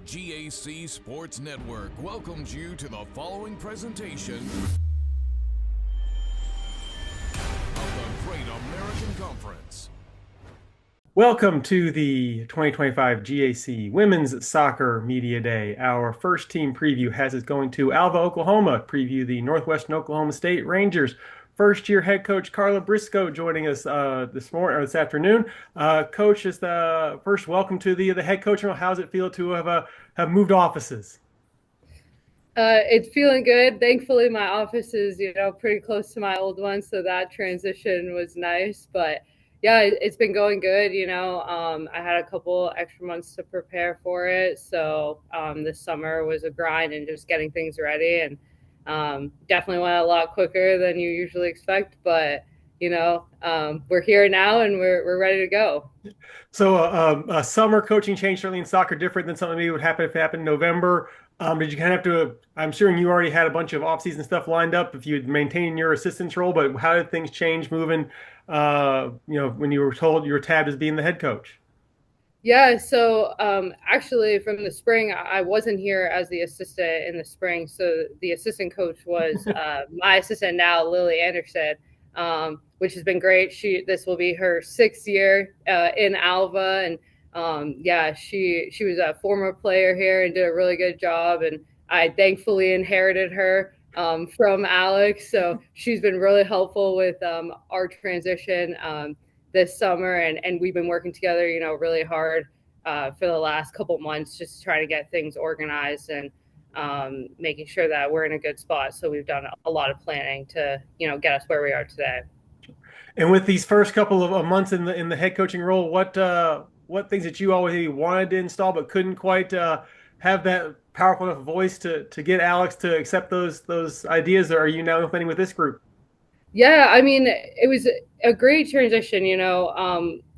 GAC Sports Network welcomes you to the following presentation of the Great American Conference. Welcome to the 2025 GAC Women's Soccer Media Day. Our first team preview has us going to Alva, Oklahoma, preview the Northwestern Oklahoma State Rangers. First-year head coach Carla Briscoe joining us this afternoon. Coach, is the first welcome to the head coach. How does it feel to have moved offices? It's feeling good. Thankfully, my office is, pretty close to my old one, so that transition was nice. But yeah, it's been going good. I had a couple extra months to prepare for it, so this summer was a grind and just getting things ready, and definitely went a lot quicker than you usually expect. But we're here now and we're ready to go. So a summer coaching change certainly in soccer different than something maybe would happen if it happened in November. Did you kind of have to? I'm sure you already had a bunch of off-season stuff lined up if you'd maintained your assistant's role, but how did things change moving? When you were told you were tabbed as being the head coach. Yeah, so actually, from the spring, I wasn't here as the assistant in the spring. So the assistant coach was my assistant now, Lily Anderson, which has been great. This will be her 6th year in Alva, and yeah, she was a former player here and did a really good job. And I thankfully inherited her from Alex, so she's been really helpful with our transition this summer, and we've been working together, really hard for the last couple months, just to try to get things organized and making sure that we're in a good spot. So we've done a lot of planning to, get us where we are today. And with these first couple of months in the head coaching role, what things that you always wanted to install but couldn't quite have that powerful enough voice to get Alex to accept those ideas? Or are you now implementing with this group? Yeah, I mean, it was a great transition,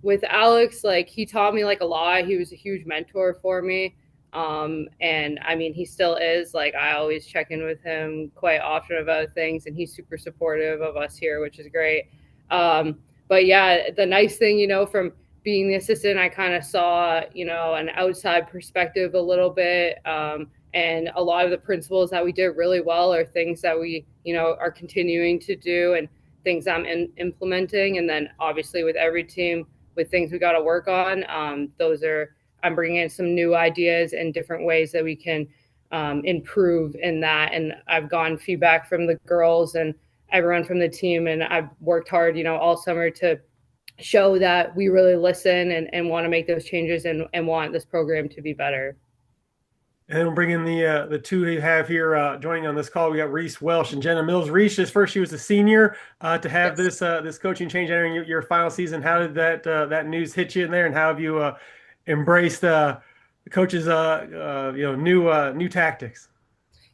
with Alex. Like, he taught me like a lot. He was a huge mentor for me. And I mean, he still is. Like, I always check in with him quite often about things, and he's super supportive of us here, which is great. But yeah, the nice thing, from being the assistant, I kind of saw, an outside perspective a little bit. And a lot of the principles that we did really well are things that we, are continuing to do, and things I'm implementing. And then obviously with every team, with things we got to work on, I'm bringing in some new ideas and different ways that we can improve in that. And I've gotten feedback from the girls and everyone from the team, and I've worked hard, all summer to show that we really listen and want to make those changes and want this program to be better. And then we'll bring in the two we have here joining on this call. We got Reese Welsh and Jenna Mills. Reese, just first, she was a senior to have Yes. this coaching change entering your final season. How did that news hit you in there, and how have you embraced the coach's new tactics?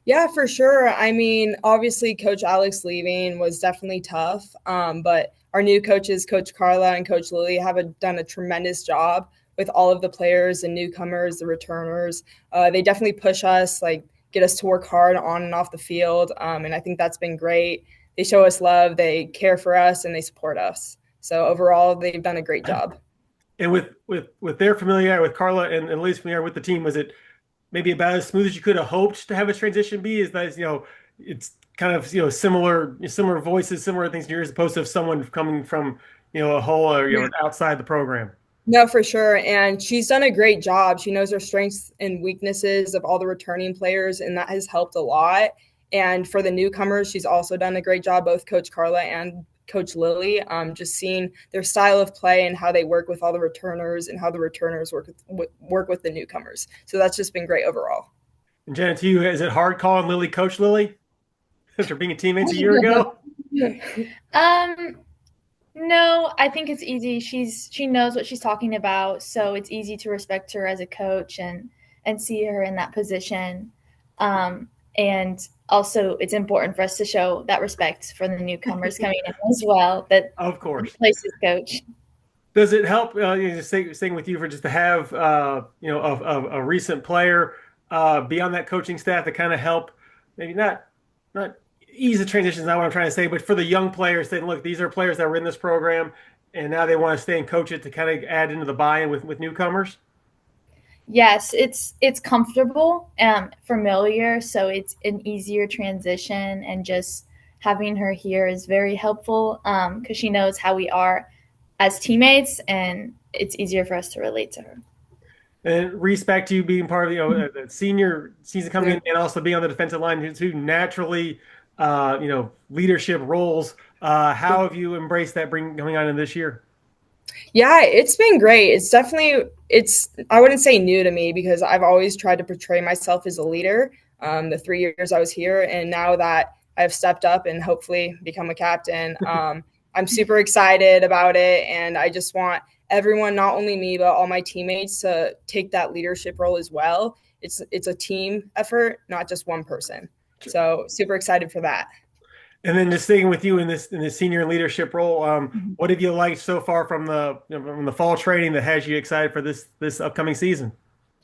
Yeah, for sure. I mean, obviously, Coach Alex leaving was definitely tough. But our new coaches, Coach Carla and Coach Lily, have done a tremendous job with all of the players and newcomers, the returners. They definitely push us, like get us to work hard on and off the field. And I think that's been great. They show us love, they care for us, and they support us. So overall, they've done a great job. And with their familiarity with Carla and Lily's familiarity with the team, was it maybe about as smooth as you could have hoped to have a transition be? Is that it's kind of similar voices, similar things to yours, as opposed to someone coming from a whole outside the program? No, for sure. And she's done a great job. She knows her strengths and weaknesses of all the returning players, and that has helped a lot. And for the newcomers, she's also done a great job, both Coach Carla and Coach Lily, just seeing their style of play and how they work with all the returners and how the returners work with the newcomers. So that's just been great overall. And Jenna, to you, is it hard calling Lily Coach Lily after being a teammate a year ago? No, I think it's easy. She knows what she's talking about, so it's easy to respect her as a coach and see her in that position. And also, it's important for us to show that respect for the newcomers coming in as well. That of course, places coach. Does it help? Staying with you for just to have a recent player be on that coaching staff to kind of help, maybe not ease the transition is not what I'm trying to say, but for the young players saying, look, these are players that were in this program and now they want to stay and coach it to kind of add into the buy-in with newcomers? Yes, it's comfortable, familiar, so it's an easier transition, and just having her here is very helpful because she knows how we are as teammates, and it's easier for us to relate to her. And respect you being part of the senior season coming in, and also being on the defensive line too, naturally, leadership roles. How have you embraced that coming on in this year? Yeah, it's been great. I wouldn't say new to me because I've always tried to portray myself as a leader. The 3 years I was here, and now that I've stepped up and hopefully become a captain, I'm super excited about it. And I just want everyone, not only me, but all my teammates to take that leadership role as well. It's a team effort, not just one person. So super excited for that. And then just staying with you in this senior leadership role, what have you liked so far from from the fall training that has you excited for this upcoming season?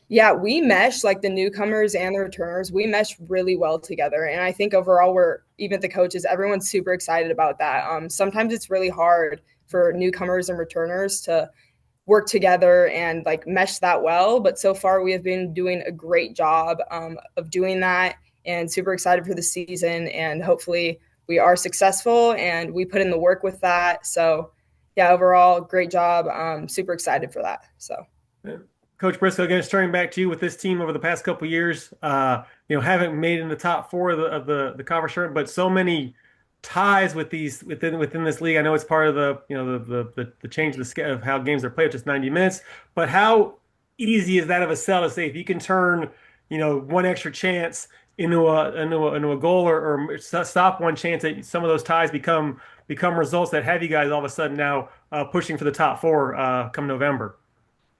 Yeah, we mesh, like the newcomers and the returners. We mesh really well together. And I think overall, even the coaches, everyone's super excited about that. Sometimes it's really hard for newcomers and returners to work together and like mesh that well. But so far, we have been doing a great job of doing that, and super excited for the season. And hopefully, we are successful and we put in the work with that. So, yeah, overall, great job. Super excited for that. So. Coach Briscoe, again, turning back to you with this team over the past couple of years, haven't made it in the top four of the conference tournament, but so many ties with these within this league. I know it's part of the change of how games are played, just 90 minutes. But how easy is that of a sell to say if you can turn one extra chance into a goal or stop one chance that some of those ties become results that have you guys all of a sudden now pushing for the top four come November.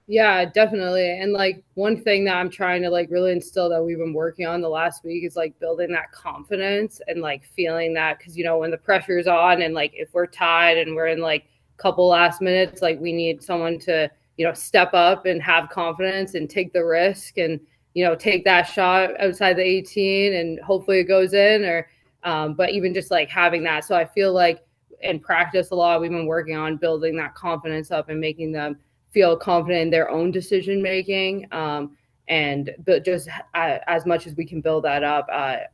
Yeah, definitely. And like one thing that I'm trying to like really instill that we've been working on the last week is like building that confidence and like feeling that because when the pressure's on and like if we're tied and we're in like a couple last minutes, like we need someone to step up and have confidence and take the risk and take that shot outside the 18 and hopefully it goes in or but even just like having that. So I feel like in practice a lot we've been working on building that confidence up and making them feel confident in their own decision making, but just as much as we can build that up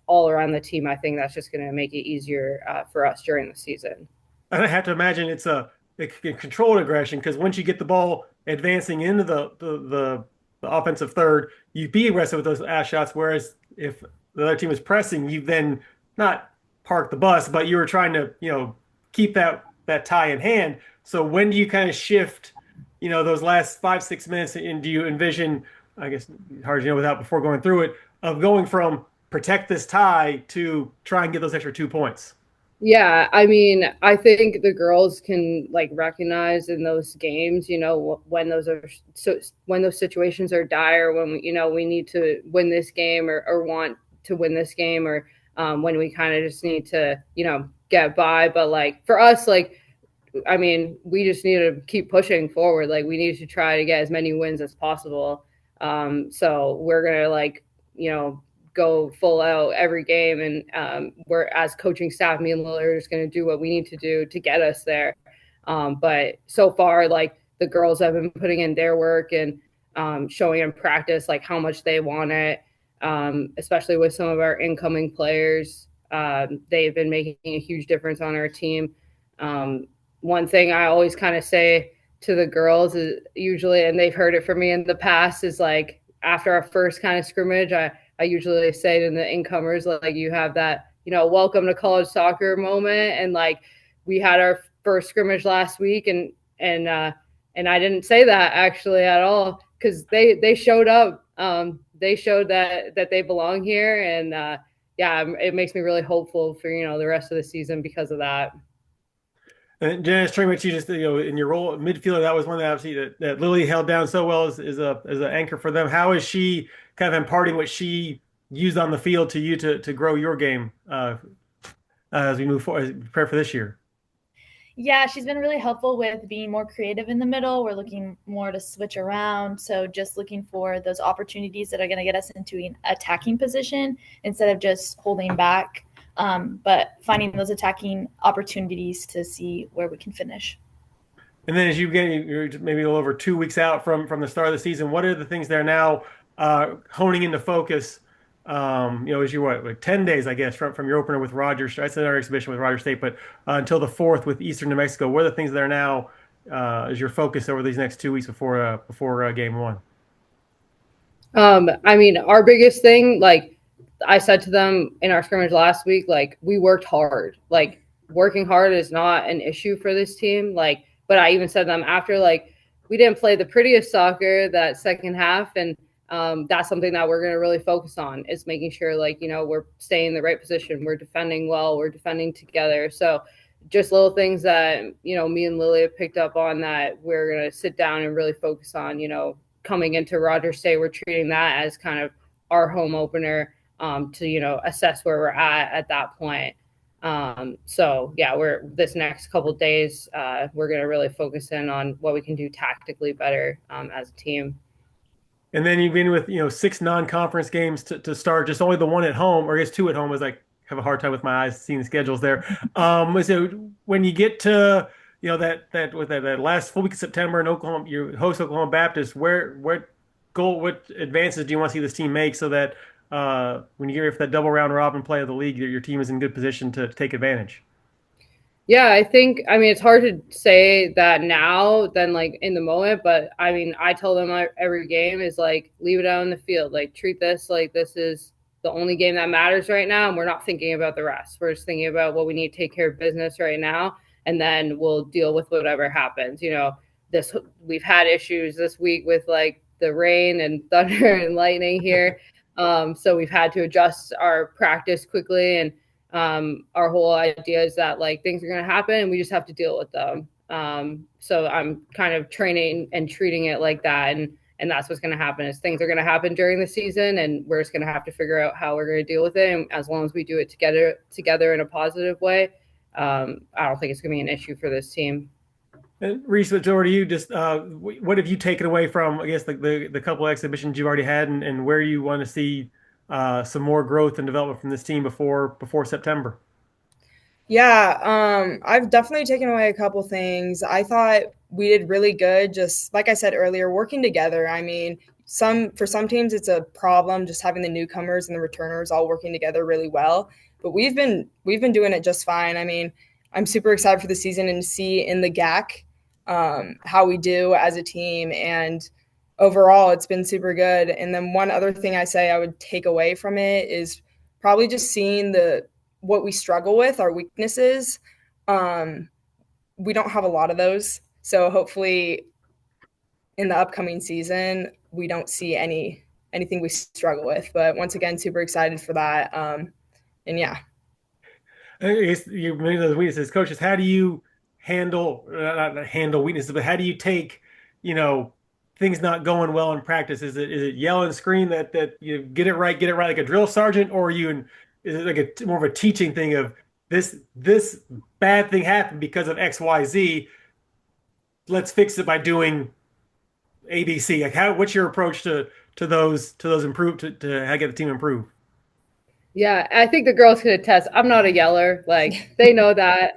all around the team, I think that's just going to make it easier for us during the season. And I have to imagine it's a controlled aggression because once you get the ball advancing into the offensive third, you be aggressive with those ass shots. Whereas if the other team is pressing, you then not park the bus, but you were trying to keep that tie in hand. So when do you kind of shift? Those last 5-6 minutes, and do you envision, I guess, hard to know without before going through it, of going from protect this tie to try and get those extra 2 points? Yeah, I mean, I think the girls can like recognize in those games, when when those situations are dire, when we need to win this game or want to win this game, or when we kind of just need to, get by. But like for us, like I mean, we just need to keep pushing forward. Like we need to try to get as many wins as possible. So we're gonna go full out every game, and we're as coaching staff, me and Lily are just gonna do what we need to do to get us there. But so far, like the girls have been putting in their work and showing in practice like how much they want it, especially with some of our incoming players. They've been making a huge difference on our team. One thing I always kind of say to the girls is usually, and they've heard it from me in the past, is like after our first kind of scrimmage, I usually say to the incomers, like you have that, welcome to college soccer moment. And like we had our first scrimmage last week and I didn't say that actually at all because they showed up. They showed that they belong here. And yeah, it makes me really hopeful for, the rest of the season because of that. And Janice, turning back to you, just in your role at midfielder, that was one that obviously that Lily held down so well as an anchor for them. How is she kind of imparting what she used on the field to you to grow your game as we move forward, prepare for this year? Yeah, she's been really helpful with being more creative in the middle. We're looking more to switch around. So just looking for those opportunities that are going to get us into an attacking position instead of just holding back. But finding those attacking opportunities to see where we can finish. And then as you're maybe a little over 2 weeks out from the start of the season, what are the things that are now honing into focus? As you what, like 10 days, I guess, from your opener with Rogers. That's another exhibition with Rogers State, but until the fourth with Eastern New Mexico. What are the things that are now as your focus over these next 2 weeks before game one? I mean, our biggest thing, like I said to them in our scrimmage last week, like we worked hard. Like working hard is not an issue for this team. Like, but I even said to them after, like, we didn't play the prettiest soccer that second half, and that's something that we're going to really focus on is making sure, like, we're staying in the right position, we're defending well, we're defending together. So just little things that me and Lily have picked up on that we're going to sit down and really focus on. Coming into Rogers State, we're treating that as kind of our home opener to assess where we're at that point. So yeah, we're this next couple of days we're going to really focus in on what we can do tactically better as a team. And then you've been with, 6 non-conference games to start, just only the one at home, or I guess two at home, as I have a hard time with my eyes seeing the schedules there. So when you get to, that last full week of September in Oklahoma, you host Oklahoma Baptist, what advances do you want to see this team make so that when you get ready for that double round robin play of the league, your team is in good position to take advantage? Yeah, I mean, it's hard to say that now than like in the moment, but I mean, I tell them every game is like, leave it out in the field. Like, treat this like this is the only game that matters right now. And we're not thinking about the rest. We're just thinking about what we need to take care of business right now. And then we'll deal with whatever happens. We've had issues this week with like the rain and thunder and lightning here. So we've had to adjust our practice quickly, and our whole idea is that like things are going to happen and we just have to deal with them. So I'm kind of training and treating it like that. And that's what's going to happen is things are going to happen during the season, and we're just going to have to figure out how we're going to deal with it. And as long as we do it together in a positive way, I don't think it's going to be an issue for this team. And Reese, over to you. Just what have you taken away from, I guess, the couple of exhibitions you've already had, and where you want to see some more growth and development from this team before September? Yeah, I've definitely taken away a couple things. I thought we did really good, just like I said earlier, working together. I mean, for some teams it's a problem just having the newcomers and the returners all working together really well. But we've been doing it just fine. I mean, I'm super excited for the season and to see in the GAC how we do as a team. And overall, it's been super good. And then one other thing I would take away from it is probably just seeing what we struggle with, our weaknesses. We don't have a lot of those. So hopefully in the upcoming season, we don't see anything we struggle with. But once again, super excited for that. And yeah. I guess you many those weaknesses, coaches. How do you handle not handle weaknesses, but how do you take, you know, things not going well in practice? Is it yell and scream that you get it right like a drill sergeant, or is it like more of a teaching thing of this bad thing happened because of XYZ? Let's fix it by doing ABC. Like what's your approach to those improve to how to get the team improve? Yeah, I think the girls can attest. I'm not a yeller. Like they know that.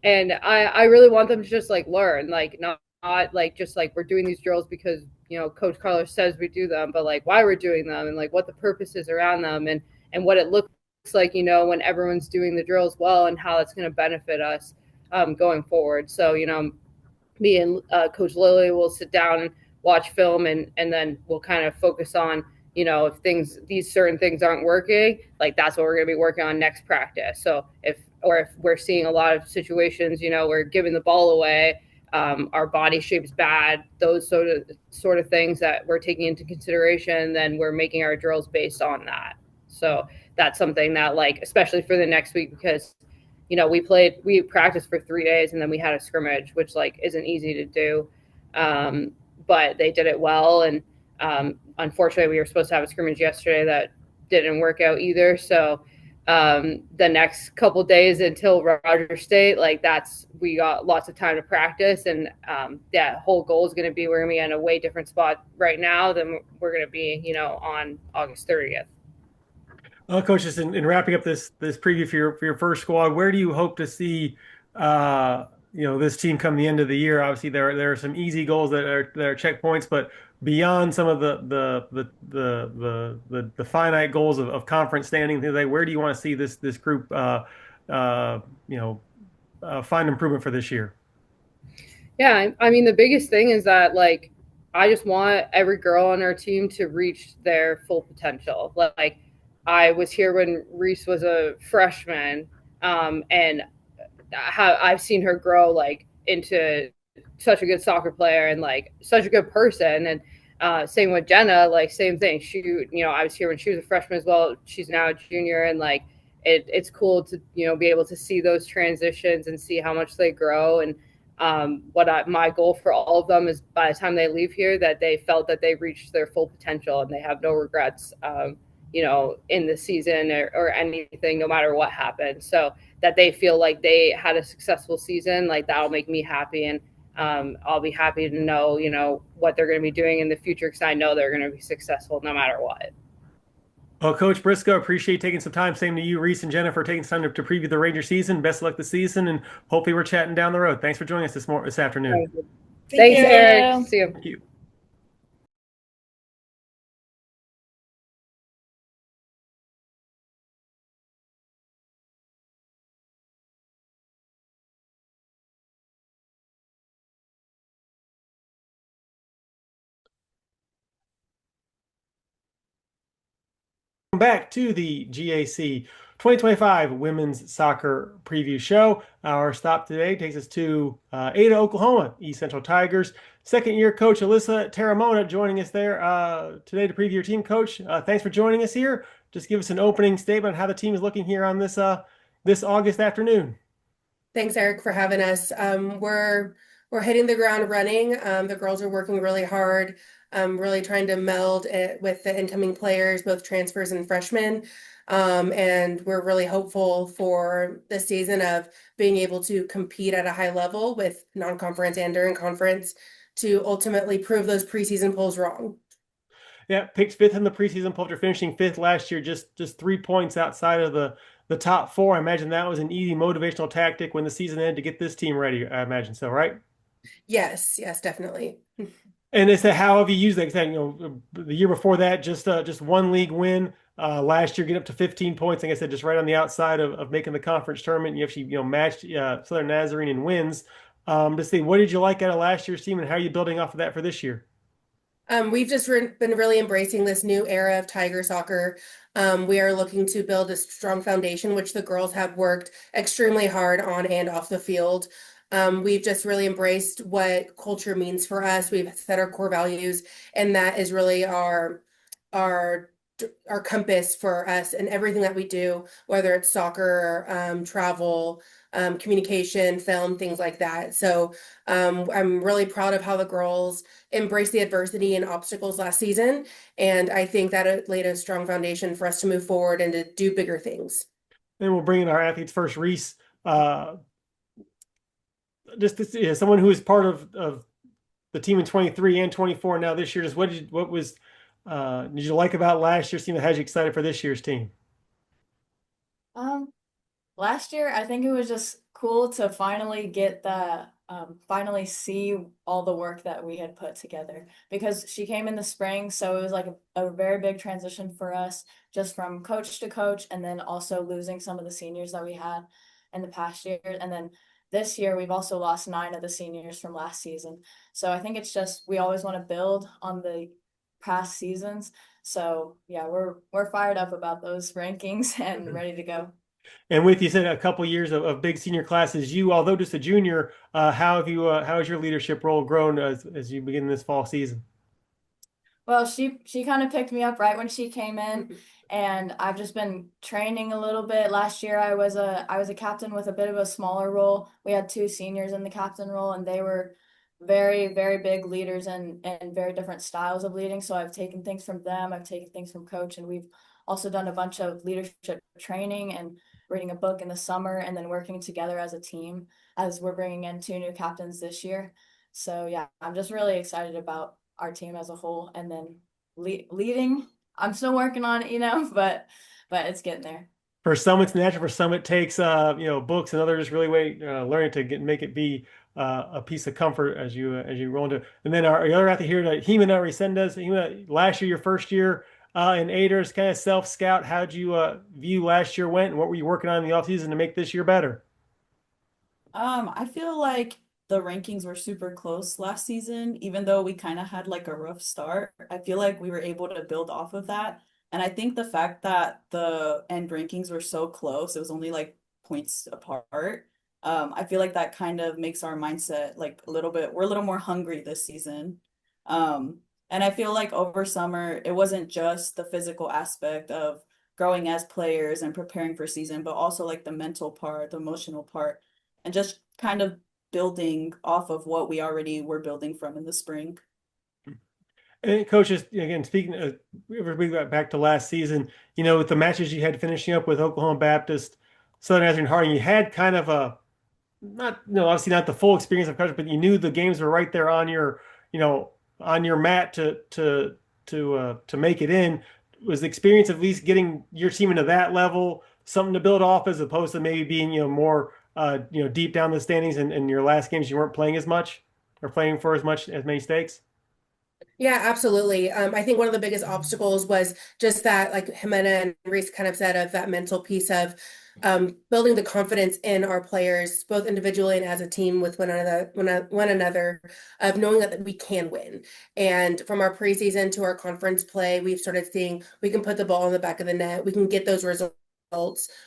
And I really want them to just like learn, like not like just like we're doing these drills because Coach Carlos says we do them, but like why we're doing them and like what the purpose is around them and what it looks like, when everyone's doing the drills well and how it's going to benefit us going forward. So me and Coach Lily will sit down and watch film, and then we'll kind of focus on if these certain things aren't working, like that's what we're going to be working on next practice. So if we're seeing a lot of situations, we're giving the ball away, our body shape's bad, those sort of things that we're taking into consideration, then we're making our drills based on that. So that's something that, like, especially for the next week, because we practiced for 3 days and then we had a scrimmage, which like isn't easy to do, but they did it well. And unfortunately, we were supposed to have a scrimmage yesterday that didn't work out either. So the next couple days until Rogers State, like we got lots of time to practice, and that whole goal is going to be we're going to be in a way different spot right now than we're going to be, on August 30th. Well, Coach, just in wrapping up this preview for your first squad, where do you hope to see this team come the end of the year, obviously there are some easy goals that are checkpoints, but beyond some of the finite goals of conference standing, things like where do you want to see this group uh, find improvement for this year? Yeah, I mean the biggest thing is that like I just want every girl on our team to reach their full potential. Like I was here when Reese was a freshman, and I've seen her grow like into such a good soccer player and like such a good person. And same with Jenna, like same thing. I was here when she was a freshman as well. She's now a junior, and like it's cool to be able to see those transitions and see how much they grow. And my goal for all of them is by the time they leave here that they felt that they reached their full potential and they have no regrets. In the season or anything, no matter what happens. So that they feel like they had a successful season, like that'll make me happy. And I'll be happy to know, what they're going to be doing in the future because I know they're going to be successful no matter what. Well, Coach Briscoe, appreciate taking some time. Same to you, Reese and Jennifer, taking some time to preview the Ranger season. Best of luck this season, and hopefully we're chatting down the road. Thanks for joining us this afternoon. Thanks, you. Eric. See you. Thank you. Back to the GAC 2025 Women's Soccer Preview Show. Our stop today takes us to Ada, Oklahoma, East Central Tigers. Second-year coach Alyssa Taramona joining us there today to preview your team. Coach, thanks for joining us here. Just give us an opening statement on how the team is looking here on this August afternoon. Thanks, Eric, for having us. We're hitting the ground running. The girls are working really hard, really trying to meld it with the incoming players, both transfers and freshmen. And we're really hopeful for the season of being able to compete at a high level with non-conference and during conference to ultimately prove those preseason polls wrong. Yeah, picked fifth in the preseason poll after finishing fifth last year, just 3 points outside of the top four. I imagine that was an easy motivational tactic when the season ended to get this team ready. I imagine so, right? Yes, definitely. And it's how have you used that? The year before that, just one league win. Last year, get up to 15 points. Like I said, just right on the outside of making the conference tournament. You actually matched Southern Nazarene in wins. To see what did you like out of last year's team, and how are you building off of that for this year? We've just been really embracing this new era of Tiger soccer. We are looking to build a strong foundation, which the girls have worked extremely hard on and off the field. We've just really embraced what culture means for us. We've set our core values, and that is really our compass for us and everything that we do, whether it's soccer, travel, communication, film, things like that. So I'm really proud of how the girls embraced the adversity and obstacles last season. And I think that it laid a strong foundation for us to move forward and to do bigger things. Then we'll bring in our athletes first, Reese. Someone who is part of the team in 23 and 24 now this year. Just what did you like about last year's team that has you excited for this year's team? Last year, I think it was just cool to finally get finally see all the work that we had put together, because she came in the spring. So it was like a very big transition for us, just from coach to coach, and then also losing some of the seniors that we had in the past year. And then this year, we've also lost 9 of the seniors from last season. So I think it's just, we always want to build on the past seasons. So yeah, we're fired up about those rankings and ready to go. And with you said a couple years of big senior classes, you, although just a junior, how has your leadership role grown as you begin this fall season? Well, she kind of picked me up right when she came in, and I've just been training a little bit. Last year, I was a captain with a bit of a smaller role. We had 2 seniors in the captain role, and they were very, very big leaders and very different styles of leading. So I've taken things from them. I've taken things from coach, and we've also done a bunch of leadership training and reading a book in the summer, and then working together as a team as we're bringing in 2 new captains this year. So yeah, I'm just really excited about our team as a whole, and then leading. I'm still working on it, but it's getting there. For some it's natural, for some it takes books, and others really learning to make it be a piece of comfort as you roll into. And then our other athlete here, Jimena Resendez. Jimena, last year, your first year in Aiders, kind of self scout. How'd you view last year went, and what were you working on in the offseason to make this year better? I feel like the rankings were super close last season, even though we kind of had like a rough start. I feel like we were able to build off of that. And I think the fact that the end rankings were so close, it was only like points apart. I feel like that kind of makes our mindset like a little bit, we're a little more hungry this season. And I feel like over summer, it wasn't just the physical aspect of growing as players and preparing for season, but also like the mental part, the emotional part, and just kind of building off of what we already were building from in the spring. And coaches, again, speaking of, we got back to last season, with the matches you had finishing up with Oklahoma Baptist, Southern Nazarene, Harding, you had kind of a not, obviously not the full experience of coaching, but you knew the games were right there on your mat to make it in. Was the experience of at least getting your team into that level something to build off, as opposed to maybe being more deep down the standings, and in your last games you weren't playing as much or playing for as many stakes? Yeah, absolutely. I think one of the biggest obstacles was just that, like Jimena and Reese kind of said, of that mental piece of building the confidence in our players, both individually and as a team with one another, of knowing that we can win. And from our preseason to our conference play, we've started seeing we can put the ball in the back of the net. We can get those results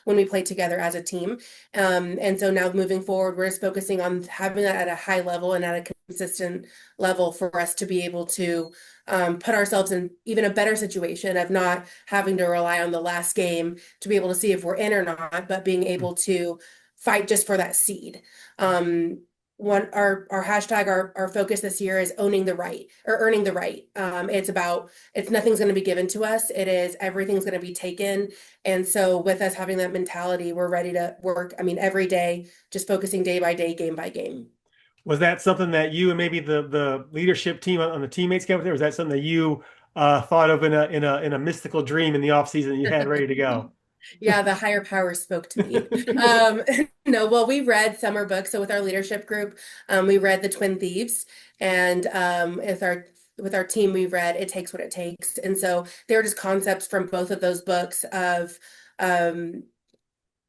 when we play together as a team. And so now moving forward, we're just focusing on having that at a high level and at a consistent level for us to be able to put ourselves in even a better situation of not having to rely on the last game to be able to see if we're in or not, but being able to fight just for that seed. Our hashtag, our focus this year is owning the right, or earning the right. It's nothing's going to be given to us. It is everything's going to be taken. And so with us having that mentality, we're ready to work. I mean, every day, just focusing day by day, game by game. Was that something that you and maybe the leadership team on the teammates came up with? Was that something that you thought of in a mystical dream in the off season that you had ready to go? Yeah, the higher power spoke to me. No, well, we read summer books. So with our leadership group, we read The Twin Thieves, and with our team, we read It Takes What It Takes. And so they were just concepts from both of those books of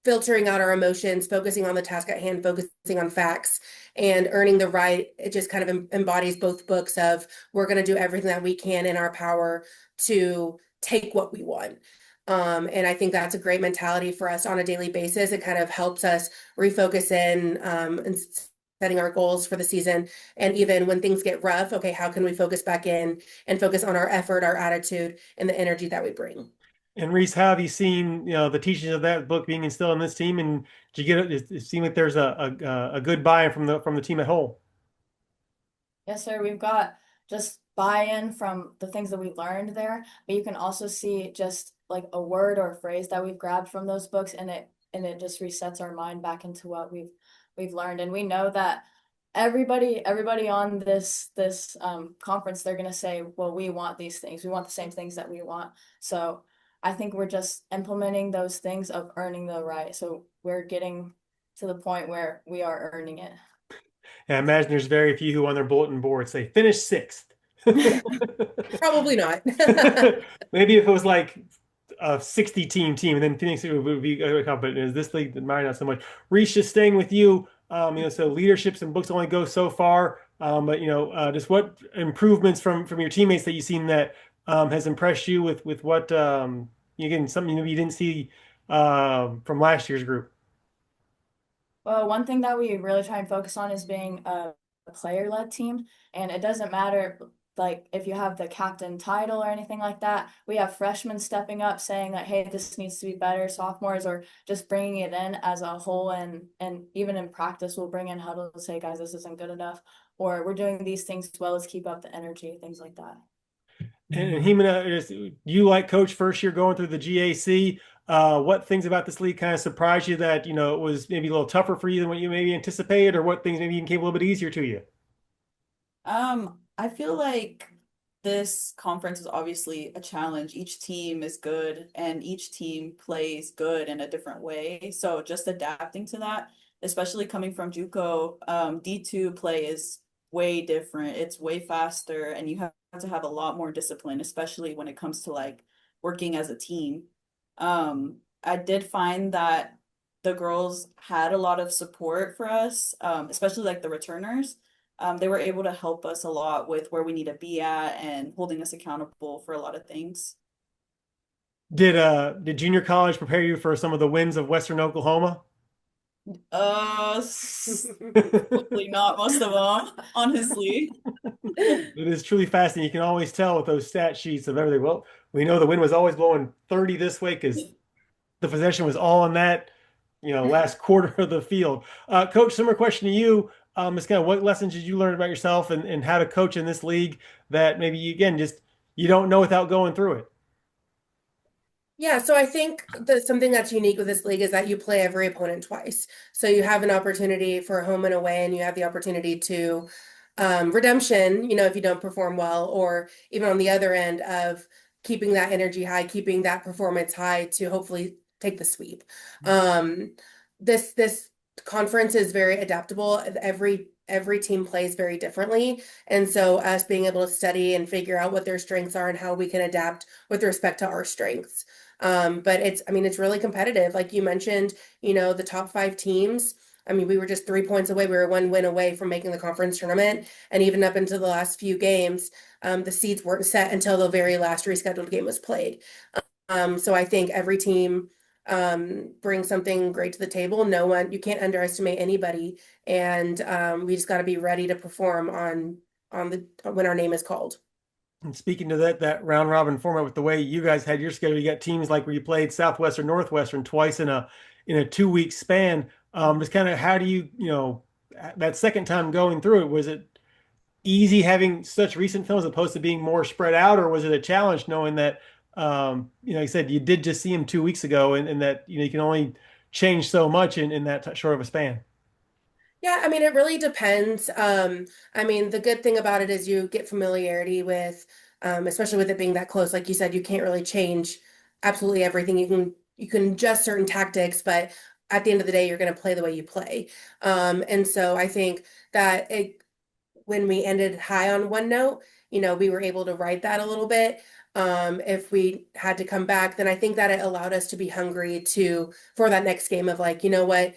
filtering out our emotions, focusing on the task at hand, focusing on facts, and earning the right. It just kind of embodies both books of we're going to do everything that we can in our power to take what we want. And I think that's a great mentality for us on a daily basis. It kind of helps us refocus in and setting our goals for the season. And even when things get rough, okay, how can we focus back in and focus on our effort, our attitude, and the energy that we bring? And Reese, how have you seen the teachings of that book being instilled in this team? And did you get it seemed like there's a good buy-in from the team at whole? Yes, sir. We've got just buy-in from the things that we learned there, but you can also see just like a word or a phrase that we've grabbed from those books, and it just resets our mind back into what we've learned. And we know that everybody on this conference, they're gonna say, well, we want these things. We want the same things that we want. So I think we're just implementing those things of earning the right. So we're getting to the point where we are earning it. And I imagine there's very few who on their bulletin board say finish sixth. Probably not. Maybe if it was like a 60-team team, and then Phoenix would be a company. Is this league, mine not so much. Reese, just staying with you. So leaderships and books only go so far. But just what improvements from your teammates that you've seen that has impressed you with what again, something you didn't see from last year's group? Well, one thing that we really try and focus on is being a player-led team, and it doesn't matter like if you have the captain title or anything like that. We have freshmen stepping up saying that, hey, this needs to be better, sophomores, or just bringing it in as a whole, and even in practice we'll bring in huddle and say, guys, this isn't good enough, or we're doing these things as well as keep up the energy, things like that. And Jimena, you like coach first year going through the GAC. What things about this league kind of surprised you that it was maybe a little tougher for you than what you maybe anticipated, or what things maybe even came a little bit easier to you? I feel like this conference is obviously a challenge. Each team is good and each team plays good in a different way. So just adapting to that, especially coming from JUCO, D2 play is way different. It's way faster and you have to have a lot more discipline, especially when it comes to like working as a team. I did find that the girls had a lot of support for us, especially like the returners. They were able to help us a lot with where we need to be at and holding us accountable for a lot of things. Did junior college prepare you for some of the wins of Western Oklahoma? Probably not most of them, honestly. It is truly fascinating. You can always tell with those stat sheets of everything. Well, we know the wind was always blowing 30 this way because the possession was all in that, last quarter of the field. Coach, similar question to you. Is kind of what lessons did you learn about yourself and how to coach in this league that maybe you, again, just you don't know without going through it? Yeah, so I think that something that's unique with this league is that you play every opponent twice. So you have an opportunity for home and away, and you have the opportunity to redemption, if you don't perform well, or even on the other end of keeping that energy high, keeping that performance high to hopefully take the sweep. This conference is very adaptable. Every team plays very differently. And so us being able to study and figure out what their strengths are and how we can adapt with respect to our strengths. But it's really competitive. Like you mentioned, the top 5 teams. We were just 3 points away. We were 1 win away from making the conference tournament. And even up into the last few games, the seeds weren't set until the very last rescheduled game was played. So I think every team brings something great to the table. You can't underestimate anybody. And we just got to be ready to perform when our name is called. And speaking to that round robin format with the way you guys had your schedule, you got teams like where you played Southwestern, Northwestern twice in a 2-week span. Just kind of how do you, that second time going through it, was it easy having such recent films as opposed to being more spread out, or was it a challenge knowing that, like I said, you did just see him 2 weeks ago and that, you can only change so much in that short of a span? Yeah, it really depends. The good thing about it is you get familiarity with, especially with it being that close. Like you said, you can't really change absolutely everything. You can adjust certain tactics, but at the end of the day, you're going to play the way you play. And so I think that when we ended high on one note, we were able to ride that a little bit. If we had to come back, then I think that it allowed us to be hungry for that next game of like, you know what?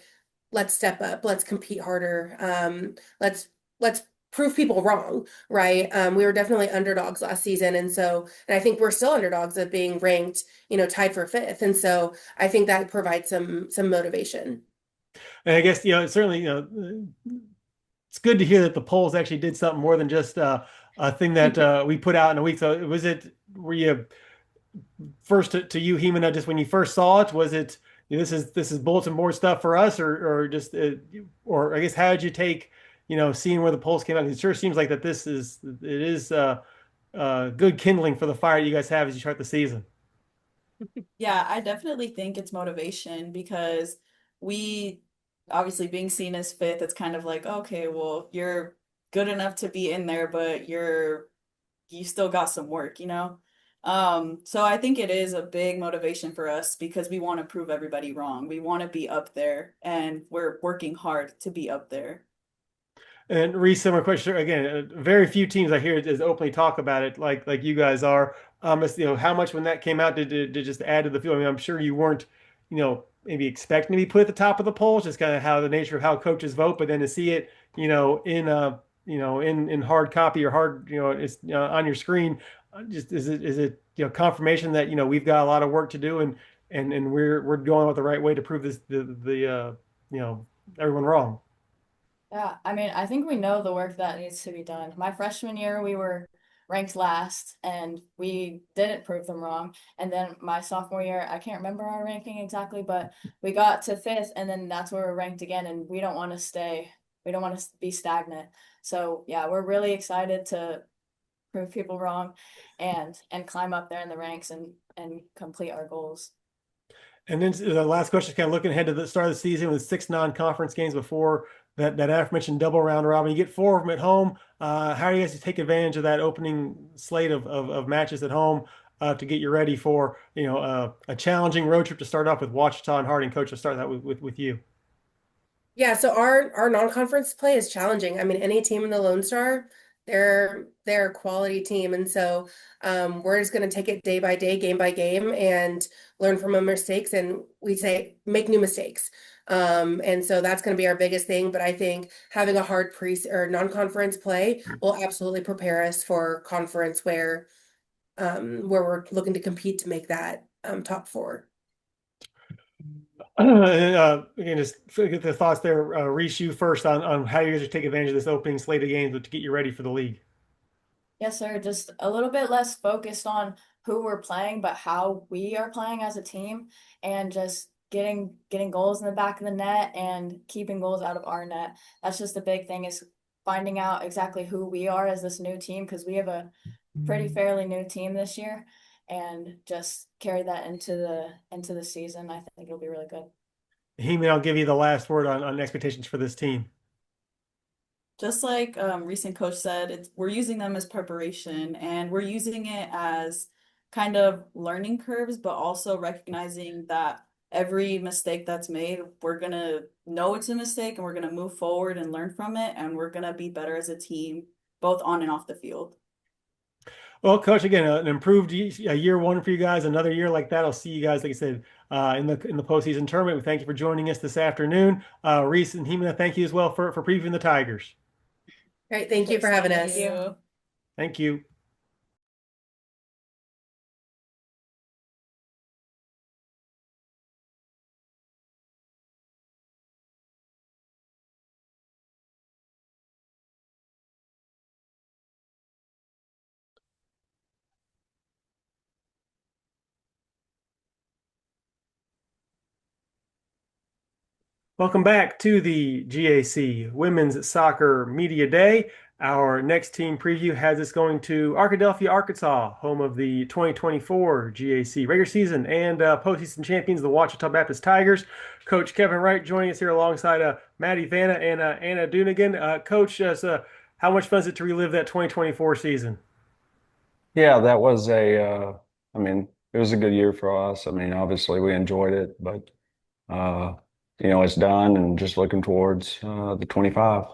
Let's step up, let's compete harder. Let's prove people wrong, right? We were definitely underdogs last season. And I think we're still underdogs of being ranked, tied for 5th. And so I think that provides some motivation. And I guess, certainly, it's good to hear that the polls actually did something more than just a thing that we put out in a week. So were you first to you, Jimena, just when you first saw it, was it, this is bulletin board stuff for us, or just, or I guess how did you take, seeing where the polls came out? It sure seems like that it is good kindling for the fire you guys have as you start the season. Yeah, I definitely think it's motivation because we obviously being seen as 5th, it's kind of like, okay, well, you're good enough to be in there, but you still got some work, So I think it is a big motivation for us because we want to prove everybody wrong. We want to be up there and we're working hard to be up there. And Reese, similar question again. Very few teams I hear is openly talk about it like you guys are. How much when that came out did just add to the field? I'm sure you weren't, maybe expecting to be put at the top of the polls, just kind of how the nature of how coaches vote, but then to see it, in hard copy or hard, it's on your screen. Just is it confirmation that we've got a lot of work to do and we're going with the right way to prove the everyone wrong. Yeah, I think we know the work that needs to be done. My freshman year, we were ranked last and we didn't prove them wrong. And then my sophomore year, I can't remember our ranking exactly, but we got to 5th and then that's where we're ranked again. And we don't want to be stagnant. So yeah, we're really excited to prove people wrong and climb up there in the ranks and complete our goals. And then the last question, kind of looking ahead to the start of the season with 6 non-conference games before that aforementioned double round robin. You get 4 of them at home. How are you guys to take advantage of that opening slate of matches at home to get you ready for a challenging road trip to start off with Ouachita and Harding? Coach, to start that with you. Yeah, so our non-conference play is challenging. I mean, any team in the Lone Star, they're a quality team, and so we're just going to take it day by day, game by game, and learn from our mistakes. And we say make new mistakes. And so that's going to be our biggest thing. But I think having a hard pre or non-conference play will absolutely prepare us for conference where we're looking to compete to make that top 4. Again, just get the thoughts there, Reese, you first on how you guys are taking advantage of this opening slate of games to get you ready for the league. Yes, sir. Just a little bit less focused on who we're playing, but how we are playing as a team, and just getting goals in the back of the net and keeping goals out of our net. That's just the big thing, is finding out exactly who we are as this new team, because we have a pretty fairly new team this year, and just carry that into the season. I think it'll be really good. Heman, I'll give you the last word on expectations for this team. Just like recent coach said, we're using them as preparation, and we're using it as kind of learning curves, but also recognizing that every mistake that's made, we're going to know it's a mistake, and we're going to move forward and learn from it, and we're going to be better as a team, both on and off the field. Well, Coach, again, an improved year 1 for you guys. Another year like that. I'll see you guys, like I said, in the postseason tournament. We thank you for joining us this afternoon. Reese and Hemina, thank you as well for previewing the Tigers. All right, thank you for having us. Thank you. Thank you. Welcome back to the GAC Women's Soccer Media Day. Our next team preview has us going to Arkadelphia, Arkansas, home of the 2024 GAC regular season and postseason champions, the Ouachita Baptist Tigers. Coach Kevin Wright joining us here alongside Maddie Vanna and Anna Dunigan. Coach, how much fun is it to relive that 2024 season? Yeah, that was it was a good year for us. I mean, obviously we enjoyed it, but it's done, and just looking towards the 25.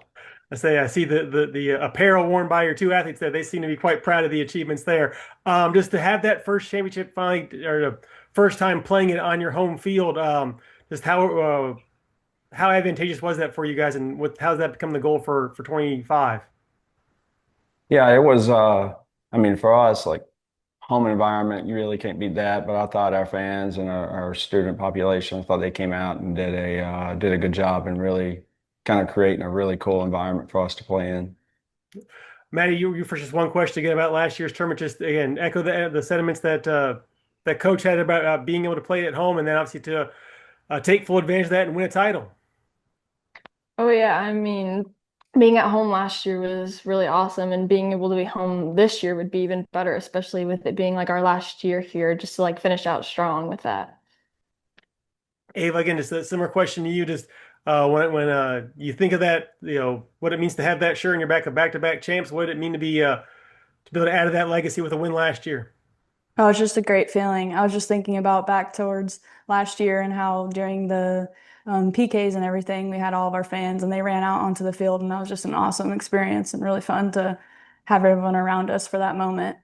I see the apparel worn by your 2 athletes there. They seem to be quite proud of the achievements there. Just to have that first championship finally, or the first time playing it on your home field, just how advantageous was that for you guys, and how's that become the goal for 25? Yeah, it was. For us, like, home environment, you really can't beat that. But I thought our fans and our student population, I thought they came out and did a good job in really kind of creating a really cool environment for us to play in. Maddie, you for just one question again about last year's tournament. Just again, echo the sentiments that that Coach had about being able to play at home, and then obviously to take full advantage of that and win a title. Oh yeah, I mean, being at home last year was really awesome, and being able to be home this year would be even better, especially with it being like our last year here, just to like finish out strong with that. Ava, again, just a similar question to you. Just when you think of that, what it means to have that shirt in your back of back-to-back champs, what did it mean to be able to add to that legacy with a win last year? Oh, it's just a great feeling. I was just thinking about back towards last year and how during the PKs and everything, we had all of our fans and they ran out onto the field, and that was just an awesome experience and really fun to have everyone around us for that moment.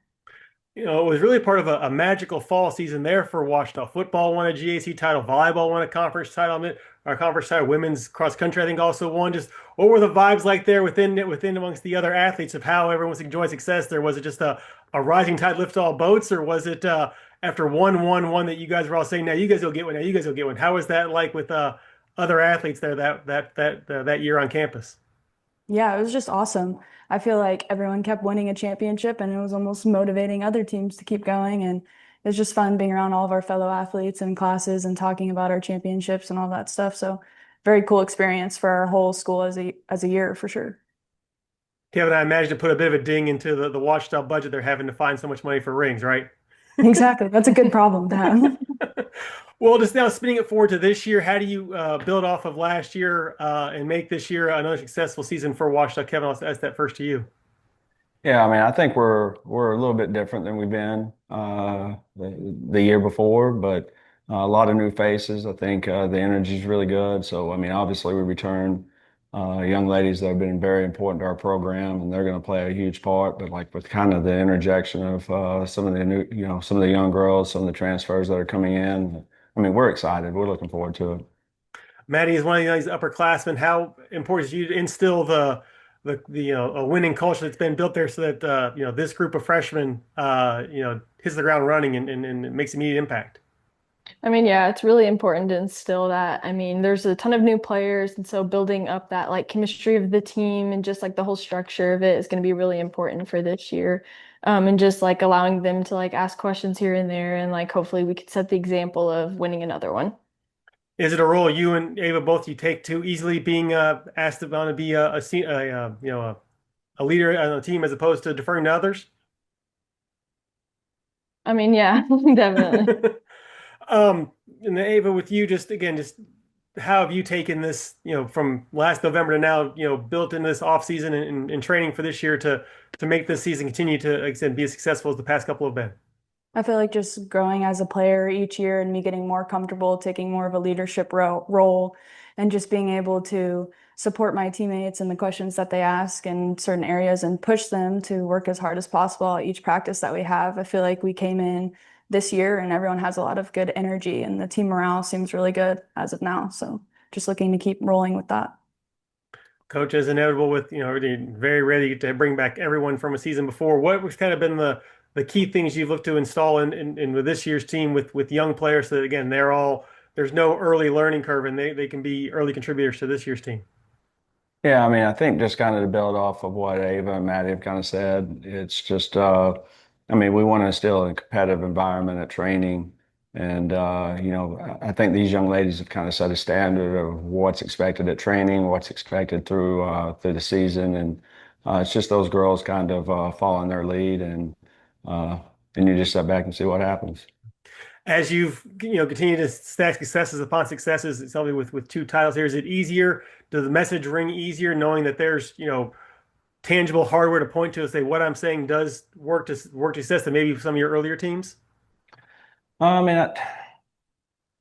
It was really part of a magical fall season there for Ouachita. Football won a GAC title, volleyball won a conference title, our conference title, women's cross country, I think, also won. Just what were the vibes like there within amongst the other athletes of how everyone was enjoying success there? Was it just a rising tide lift all boats, or was it after one that you guys were all saying, now you guys will get one, now you guys will get one? How was that like with other athletes there that year on campus? Yeah, it was just awesome. I feel like everyone kept winning a championship, and it was almost motivating other teams to keep going. And it was just fun being around all of our fellow athletes and classes and talking about our championships and all that stuff. So very cool experience for our whole school as a year for sure. Kevin, I imagine to put a bit of a ding into the Ouachita budget. They're having to find so much money for rings, right? Exactly. That's a good problem to have. Well, just now spinning it forward to this year, how do you build off of last year and make this year another successful season for Washtenaw? Kevin, I'll ask that first to you. Yeah, I mean, I think we're a little bit different than we've been the year before, but a lot of new faces. I think the energy is really good. So, I mean, obviously we return young ladies that have been very important to our program, and they're going to play a huge part. But like with kind of the interjection of some of the new, some of the young girls, some of the transfers that are coming in. I mean, we're excited. We're looking forward to it. Maddie is one of these upperclassmen. How important is you to instill a winning culture that's been built there so that this group of freshmen hits the ground running and makes immediate impact? I mean, yeah, it's really important to instill that. I mean, there's a ton of new players, and so building up that like chemistry of the team and just like the whole structure of it is going to be really important for this year. And just like allowing them to like ask questions here and there, and like hopefully we could set the example of winning another one. Is it a role you and Ava both you take too easily, being asked to want to be a leader on a team as opposed to deferring to others? I mean, yeah, definitely. And then Ava, with you, just how have you taken this, from last November to now, built in this off season and training for this year to make this season continue to, like I said, be as successful as the past couple have been? I feel like just growing as a player each year and me getting more comfortable, taking more of a leadership role, and just being able to support my teammates and the questions that they ask in certain areas and push them to work as hard as possible at each practice that we have. I feel like we came in this year and everyone has a lot of good energy and the team morale seems really good as of now. So just looking to keep rolling with that. Coach, as inevitable with, very ready to bring back everyone from a season before. What was kind of been the key things you've looked to install in with this year's team with young players so that, again, there's no early learning curve and they can be early contributors to this year's team? Yeah, I mean, I think just kind of to build off of what Ava and Maddie have kind of said, it's just, I mean, we want to instill a competitive environment at training. And, I think these young ladies have kind of set a standard of what's expected at training, what's expected through the season. And it's just those girls kind of following their lead and you just step back and see what happens. As you've continued to stack successes upon successes, it's only with two titles here. Is it easier? Does the message ring easier knowing that there's tangible hardware to point to and say what I'm saying does work to success than maybe some of your earlier teams? I mean,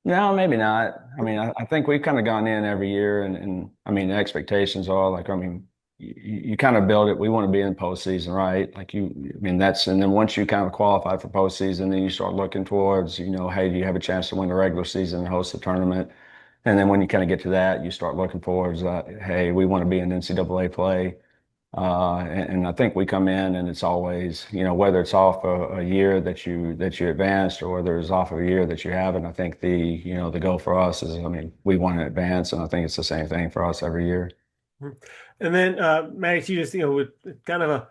no, maybe not. I mean, I think we've kind of gone in every year, and I mean, the expectations are like, I mean, you kind of build it. We want to be in postseason, right? Like I mean, and then once you kind of qualify for postseason, then you start looking towards, hey, do you have a chance to win the regular season and host the tournament? And then when you kind of get to that, you start looking towards, hey, we want to be in NCAA play. And I think we come in and it's always, whether it's off a year that you advanced or whether it's off a year that you haven't, I think the goal for us is, I mean, we want to advance, and I think it's the same thing for us every year. And then, Maddie, you just, with kind of a,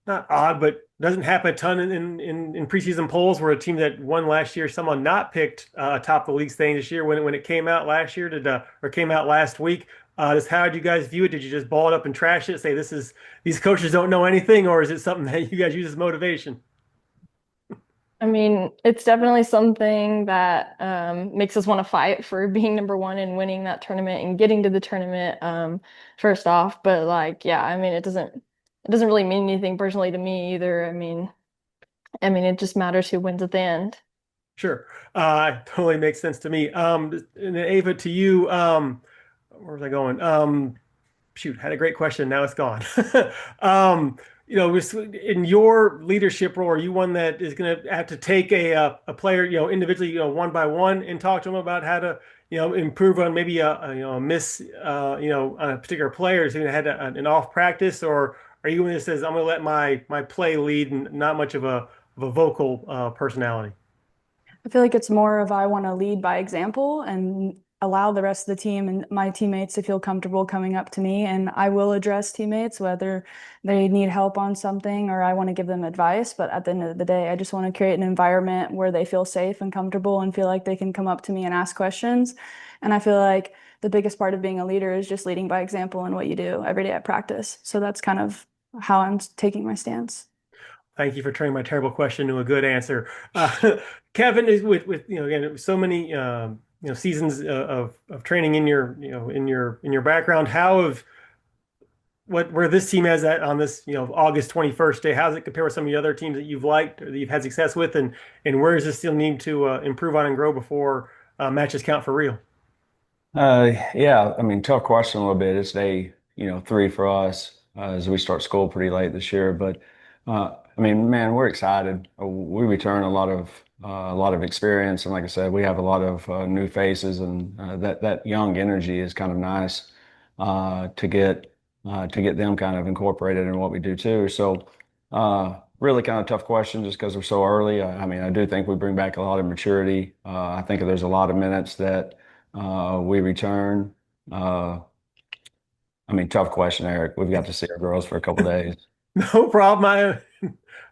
not odd, but doesn't happen a ton in preseason polls where a team that won last year, someone not picked top the league staying this year when it came out last year, or came out last week. Just how did you guys view it? Did you just ball it up and trash it? Say these coaches don't know anything, or is it something that you guys use as motivation? I mean, it's definitely something that makes us want to fight for being number one and winning that tournament and getting to the tournament first off. But like, yeah, I mean, it doesn't really mean anything personally to me either. I mean, it just matters who wins at the end. Sure, totally makes sense to me. And then Ava, to you, where was I going? Shoot, had a great question. Now it's gone. In your leadership role, are you one that is going to have to take a player, individually, one by one, and talk to them about how to, improve on maybe a miss, on a particular player who's going to have an off practice, or are you one that says I'm going to let my play lead and not much of a vocal personality? I feel like it's more of I want to lead by example and allow the rest of the team and my teammates to feel comfortable coming up to me, and I will address teammates whether they need help on something or I want to give them advice. But at the end of the day, I just want to create an environment where they feel safe and comfortable and feel like they can come up to me and ask questions. And I feel like the biggest part of being a leader is just leading by example in what you do every day at practice. So that's kind of how I'm taking my stance. Thank you for turning my terrible question to a good answer. Kevin is with again so many seasons of training in your in your background. How have where this team has at on this August 21st day? How does it compare with some of the other teams that you've liked or that you've had success with, and where does this still need to improve on and grow before matches count for real? Yeah, I mean, tough question a little bit. It's day, 3 for us as we start school pretty late this year. But I mean, man, we're excited. We return a lot of experience, and like I said, we have a lot of new faces, and that young energy is kind of nice uh, to get to get them kind of incorporated in what we do too. So, really kind of tough question just because we're so early. I mean, I do think we bring back a lot of maturity. I think there's a lot of minutes that we return. Uh, I mean, tough question, Eric. We've got to see our girls for a couple days. No problem.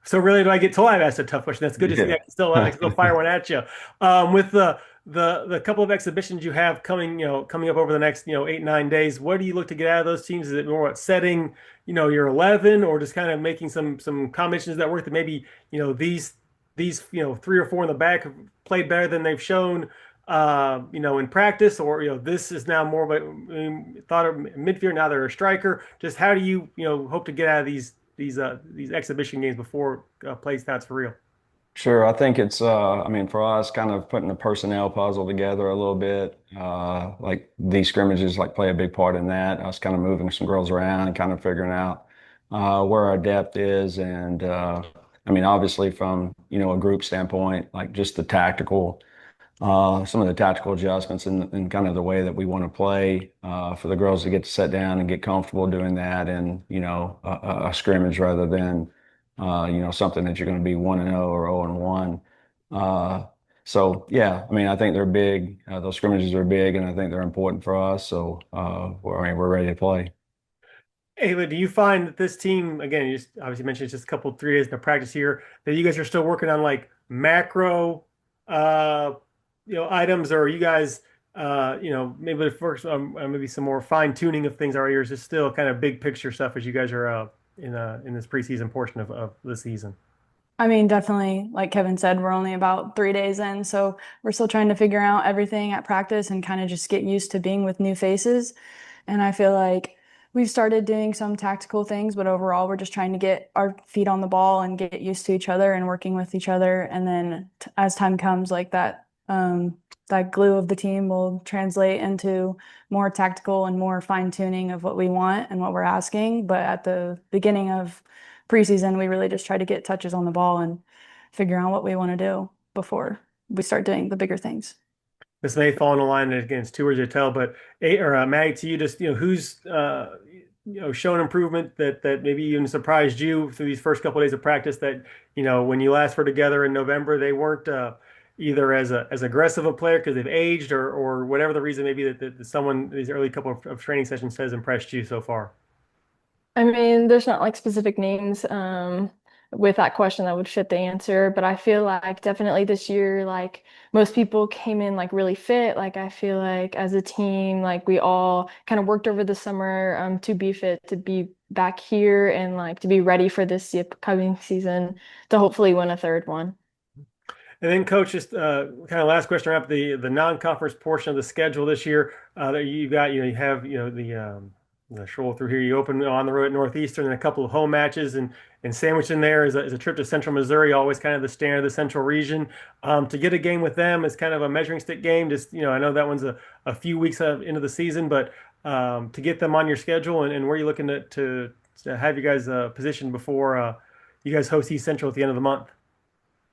So really, do I get told I've asked a tough question? That's good to see. I can still fire one at you. With the couple of exhibitions you have coming up over the next 8-9 days, what do you look to get out of those teams? Is it more about setting your 11, or just kind of making some combinations that work that maybe these 3 or 4 in the back have played better than they've shown in practice, or this is now more of a thought of midfield. Now they're a striker. Just how do you hope to get out of these exhibition games before play starts for real? Sure, I think it's I mean for us kind of putting the personnel puzzle together a little bit. Like these scrimmages like play a big part in that. Us kind of moving some girls around and kind of figuring out where our depth is and I mean obviously from a group standpoint, like just the tactical some of the tactical adjustments and kind of the way that we want to play for the girls to get to sit down and get comfortable doing that and a scrimmage rather than something that you're going to be 1-0 or 0-1. So yeah, I mean I think they're big. Those scrimmages are big, and I think they're important for us. So I mean we're ready to play. Ava, do you find that this team, again, you just obviously mentioned it's just a couple 3 days of practice here, that you guys are still working on like macro, uh, items, or are you guys, maybe the first, maybe some more fine tuning of things already, or is it still kind of big picture stuff as you guys are in this preseason portion of the season? I mean, definitely, like Kevin said, we're only about 3 days in, so we're still trying to figure out everything at practice and kind of just get used to being with new faces. And I feel like we've started doing some tactical things, but overall, we're just trying to get our feet on the ball and get used to each other and working with each other. And then as time comes, like that glue of the team will translate into more tactical and more fine tuning of what we want and what we're asking. But at the beginning of preseason, we really just try to get touches on the ball and figure out what we want to do before we start doing the bigger things. This may fall in the line against too early to tell, but Maggie, to you, just who's shown improvement that maybe even surprised you through these first couple of days of practice that when you last were together in November they weren't either as aggressive a player because they've aged or whatever the reason may be that someone these early couple of training sessions has impressed you so far. I mean, there's not like specific names with that question that would fit the answer, but I feel like definitely this year, like most people came in like really fit. Like I feel like as a team, like we all kind of worked over the summer to be fit, to be back here and like to be ready for this upcoming season to hopefully win a third one. And then, Coach, just kind of last question around the non-conference portion of the schedule this year. That you got, you have, the stroll through here. You open on the road at Northeastern and a couple of home matches, and sandwiched in there is a trip to Central Missouri, always kind of the standard of the Central region. To get a game with them is kind of a measuring stick game. Just, I know that one's a few weeks into the season, but to get them on your schedule and where you're looking to have you guys positioned before you guys host East Central at the end of the month.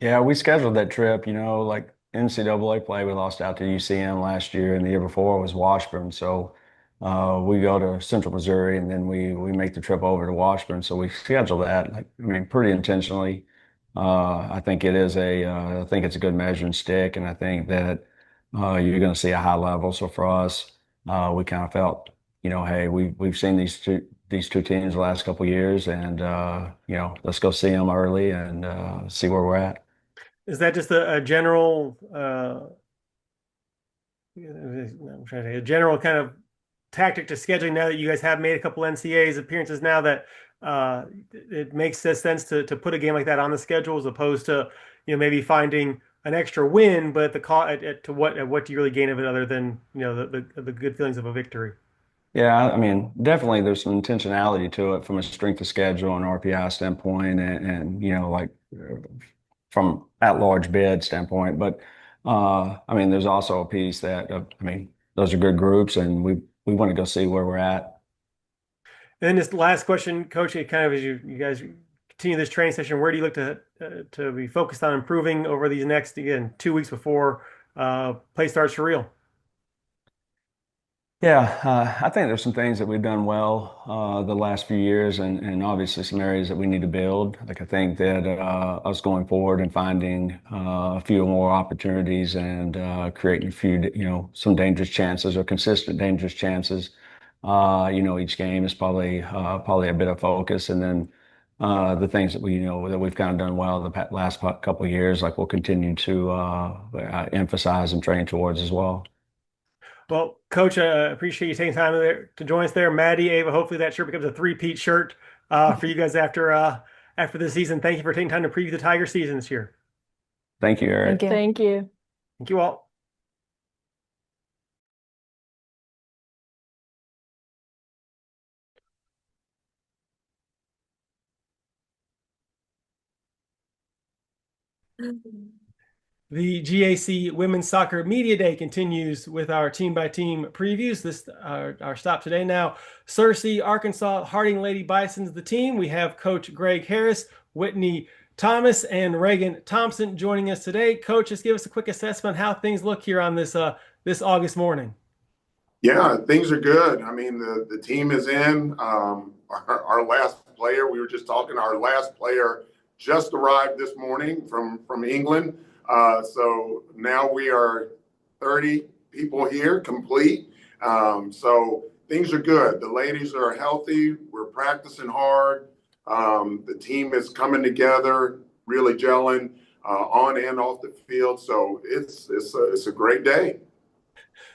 Yeah, we scheduled that trip, like NCAA play. We lost out to UCM last year, and the year before was Washburn. So we go to Central Missouri, and then we make the trip over to Washburn. So we schedule that, like, I mean, pretty intentionally. I think I think it's a good measuring stick, and I think that you're going to see a high level. So for us, we kind of felt, hey, we've seen these two teams the last couple of years, and let's go see them early and see where we're at. Is that just a general, I'm trying to say, a general kind of tactic to scheduling now that you guys have made a couple NCAAs appearances now that it makes sense to put a game like that on the schedule as opposed to maybe finding an extra win, but what do you really gain of it other than the good feelings of a victory? Yeah, I mean, definitely there's some intentionality to it from a strength of schedule and RPI standpoint and like from at-large bid standpoint. But I mean, there's also a piece that I mean, those are good groups, and we want to go see where we're at. And then this last question, Coach, kind of as you guys continue this training session, where do you look to be focused on improving over these next, again, 2 weeks before play starts for real? Yeah, I think there's some things that we've done well the last few years, and obviously some areas that we need to build. Like I think that us going forward and finding a few more opportunities and creating a few, some dangerous chances or consistent dangerous chances. Each game is probably a bit of focus, and then the things that that we've kind of done well the last couple of years, like we'll continue to emphasize and train towards as well. Well, Coach, I appreciate you taking time to join us there. Maddie, Ava, hopefully that shirt becomes a three-peat shirt for you guys after the season. Thank you for taking time to preview the Tiger season this year. Thank you, Eric. Thank you. Thank you all. The GAC Women's Soccer Media Day continues with our team-by-team previews. This our stop today now. Searcy, Arkansas, Harding Lady Bisons, the team. We have Coach Greg Harris, Whitney Thomas, and Reagan Thompson joining us today. Coach, just give us a quick assessment how things look here on this August morning. Yeah, things are good. I mean, the team is in. Our last player, we were just talking, our last player just arrived this morning from England. So now we are 30 people here, complete. So things are good. The ladies are healthy. We're practicing hard. The team is coming together, really gelling on and off the field. So it's a great day.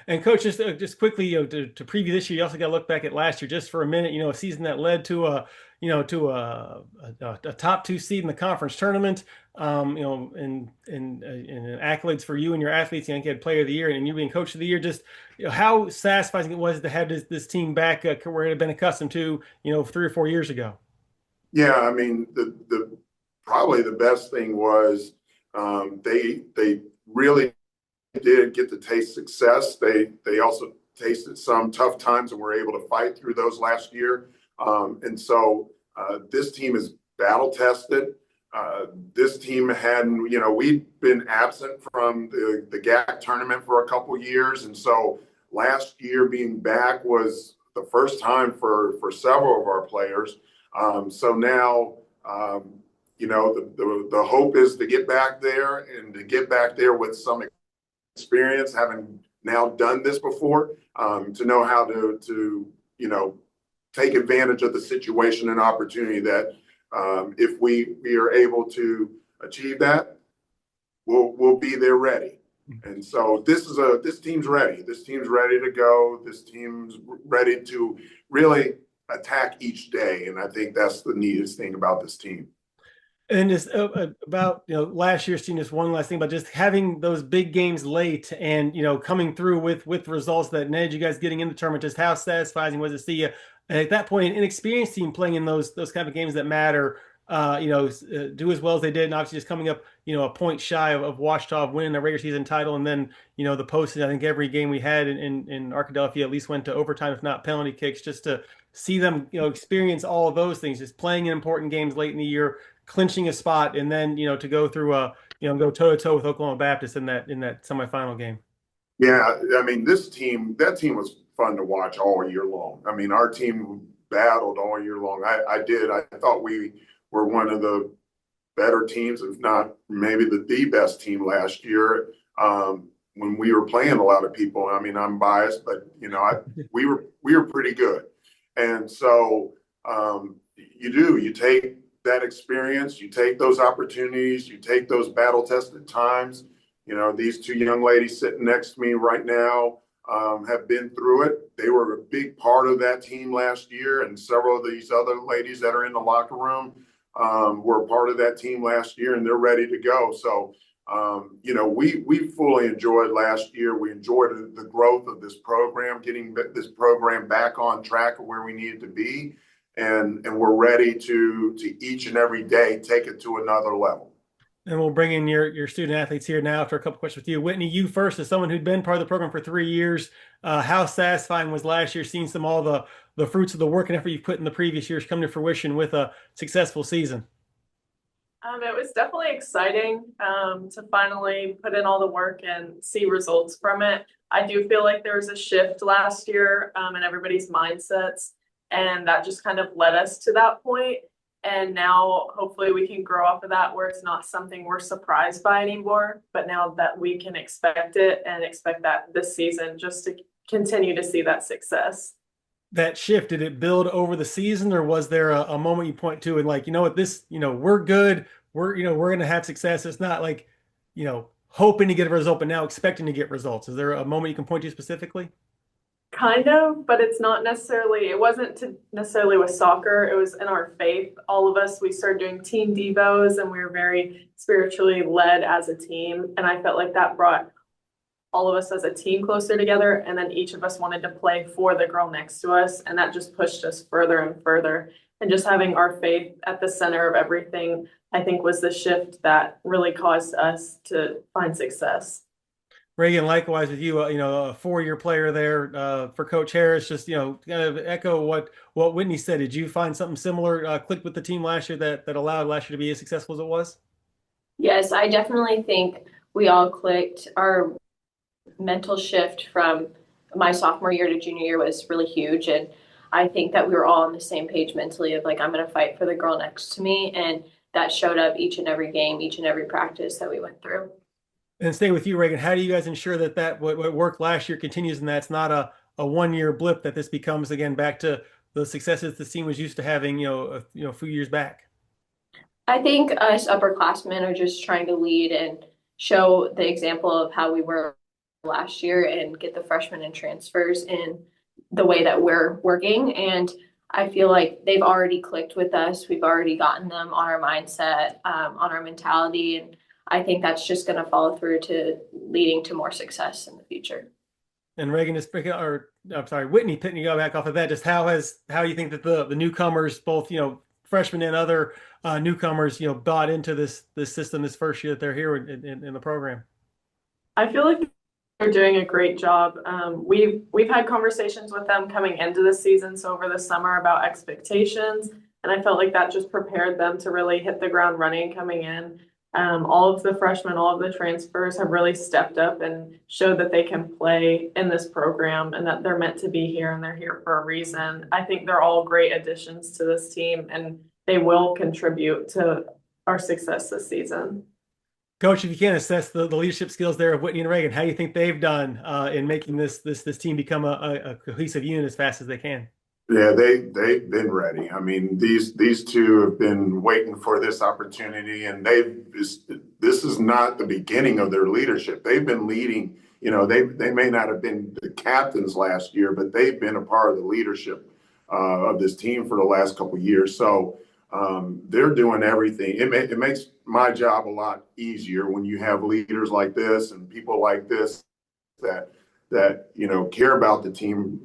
And Coach, just quickly, to preview this year, you also got to look back at last year just for a minute. A season that led to a top 2 seed in the conference tournament. And accolades for you and your athletes. You had Player of the Year and you being Coach of the Year. Just how satisfying it was to have this team back where it had been accustomed to 3 or 4 years ago. Yeah, I mean, the probably the best thing was they really did get to taste success. They also tasted some tough times and were able to fight through those last year. And so this team is battle tested. This team we'd been absent from the GAC tournament for a couple years. And so last year being back was the first time for several of our players. So now, the hope is to get back there and to get back there with some experience, having now done this before, to know how to take advantage of the situation and opportunity that if we are able to achieve that, we'll be there ready. And so this team's ready. This team's ready to go. This team's ready to really attack each day. And I think that's the neatest thing about this team. And just about last year's team, just one last thing about just having those big games late and coming through with results that led you guys getting in the tournament. Just how satisfying was it to see you at that point, an inexperienced team playing in those kind of games that matter, do as well as they did, and obviously just coming up a point shy of Ouachita winning the regular season title, and then the postseason. I think every game we had in Arkadelphia at least went to overtime, if not penalty kicks, just to see them experience all of those things, just playing in important games late in the year, clinching a spot, and then to go through go toe to toe with Oklahoma Baptist in that semifinal game. Yeah, I mean that team was fun to watch all year long. I mean, our team battled all year long. I thought we were one of the better teams, if not maybe the best team last year. When we were playing a lot of people, I mean, I'm biased, but we were pretty good. And so you take that experience, you take those opportunities, you take those battle tested times. These two young ladies sitting next to me right now, have been through it. They were a big part of that team last year, and several of these other ladies that are in the locker room were a part of that team last year, and they're ready to go. So, we fully enjoyed last year. We enjoyed the growth of this program, getting this program back on track of where we needed to be, and we're ready to each and every day take it to another level. And we'll bring in your student athletes here now after a couple questions with you. Whitney, you first, as someone who'd been part of the program for 3 years, how satisfying was last year seeing all the fruits of the work and effort you've put in the previous years come to fruition with a successful season? It was definitely exciting to finally put in all the work and see results from it. I do feel like there was a shift last year in everybody's mindsets, and that just kind of led us to that point. And now hopefully we can grow off of that where it's not something we're surprised by anymore, but now that we can expect it and expect that this season just to continue to see that success. That shift, did it build over the season, or was there a moment you point to and like, we're good, we're going to have success? It's not like, hoping to get a result, but now expecting to get results. Is there a moment you can point to specifically? Kind of, but it wasn't necessarily with soccer. It was in our faith. All of us, we started doing team devos, and we were very spiritually led as a team. And I felt like that brought all of us as a team closer together. And then each of us wanted to play for the girl next to us. And that just pushed us further and further. And just having our faith at the center of everything, I think, was the shift that really caused us to find success. Reagan, likewise with you, a 4-year player there for Coach Harris. Just kind of echo what Whitney said. Did you find something similar clicked with the team last year that allowed last year to be as successful as it was? Yes, I definitely think we all clicked. Our mental shift from my sophomore year to junior year was really huge, and I think that we were all on the same page mentally of like, I'm going to fight for the girl next to me, and that showed up each and every game, each and every practice that we went through. And stay with you, Reagan. How do you guys ensure that what worked last year continues, and that's not a 1-year blip, that this becomes again back to the successes the team was used to having, a few years back? I think us upperclassmen are just trying to lead and show the example of how we were last year and get the freshmen and transfers in the way that we're working. And I feel like they've already clicked with us. We've already gotten them on our mindset, on our mentality, and I think that's just going to follow through to leading to more success in the future. And Reagan, Whitney, picking you back off of that, just how you think that the newcomers, both freshmen and other newcomers, bought into this system this first year that they're here in the program? I feel like they're doing a great job. We've had conversations with them coming into the season, so over the summer, about expectations, and I felt like that just prepared them to really hit the ground running coming in. All of the freshmen, all of the transfers have really stepped up and showed that they can play in this program and that they're meant to be here and they're here for a reason. I think they're all great additions to this team, and they will contribute to our success this season. Coach, if you can assess the leadership skills there of Whitney and Reagan, how do you think they've done in making this team become a cohesive unit as fast as they can? Yeah, they've been ready. I mean, these two have been waiting for this opportunity, and this is not the beginning of their leadership. They've been leading. They may not have been the captains last year, but they've been a part of the leadership of this team for the last couple of years. So they're doing everything. It makes my job a lot easier when you have leaders like this and people like this that care about the team,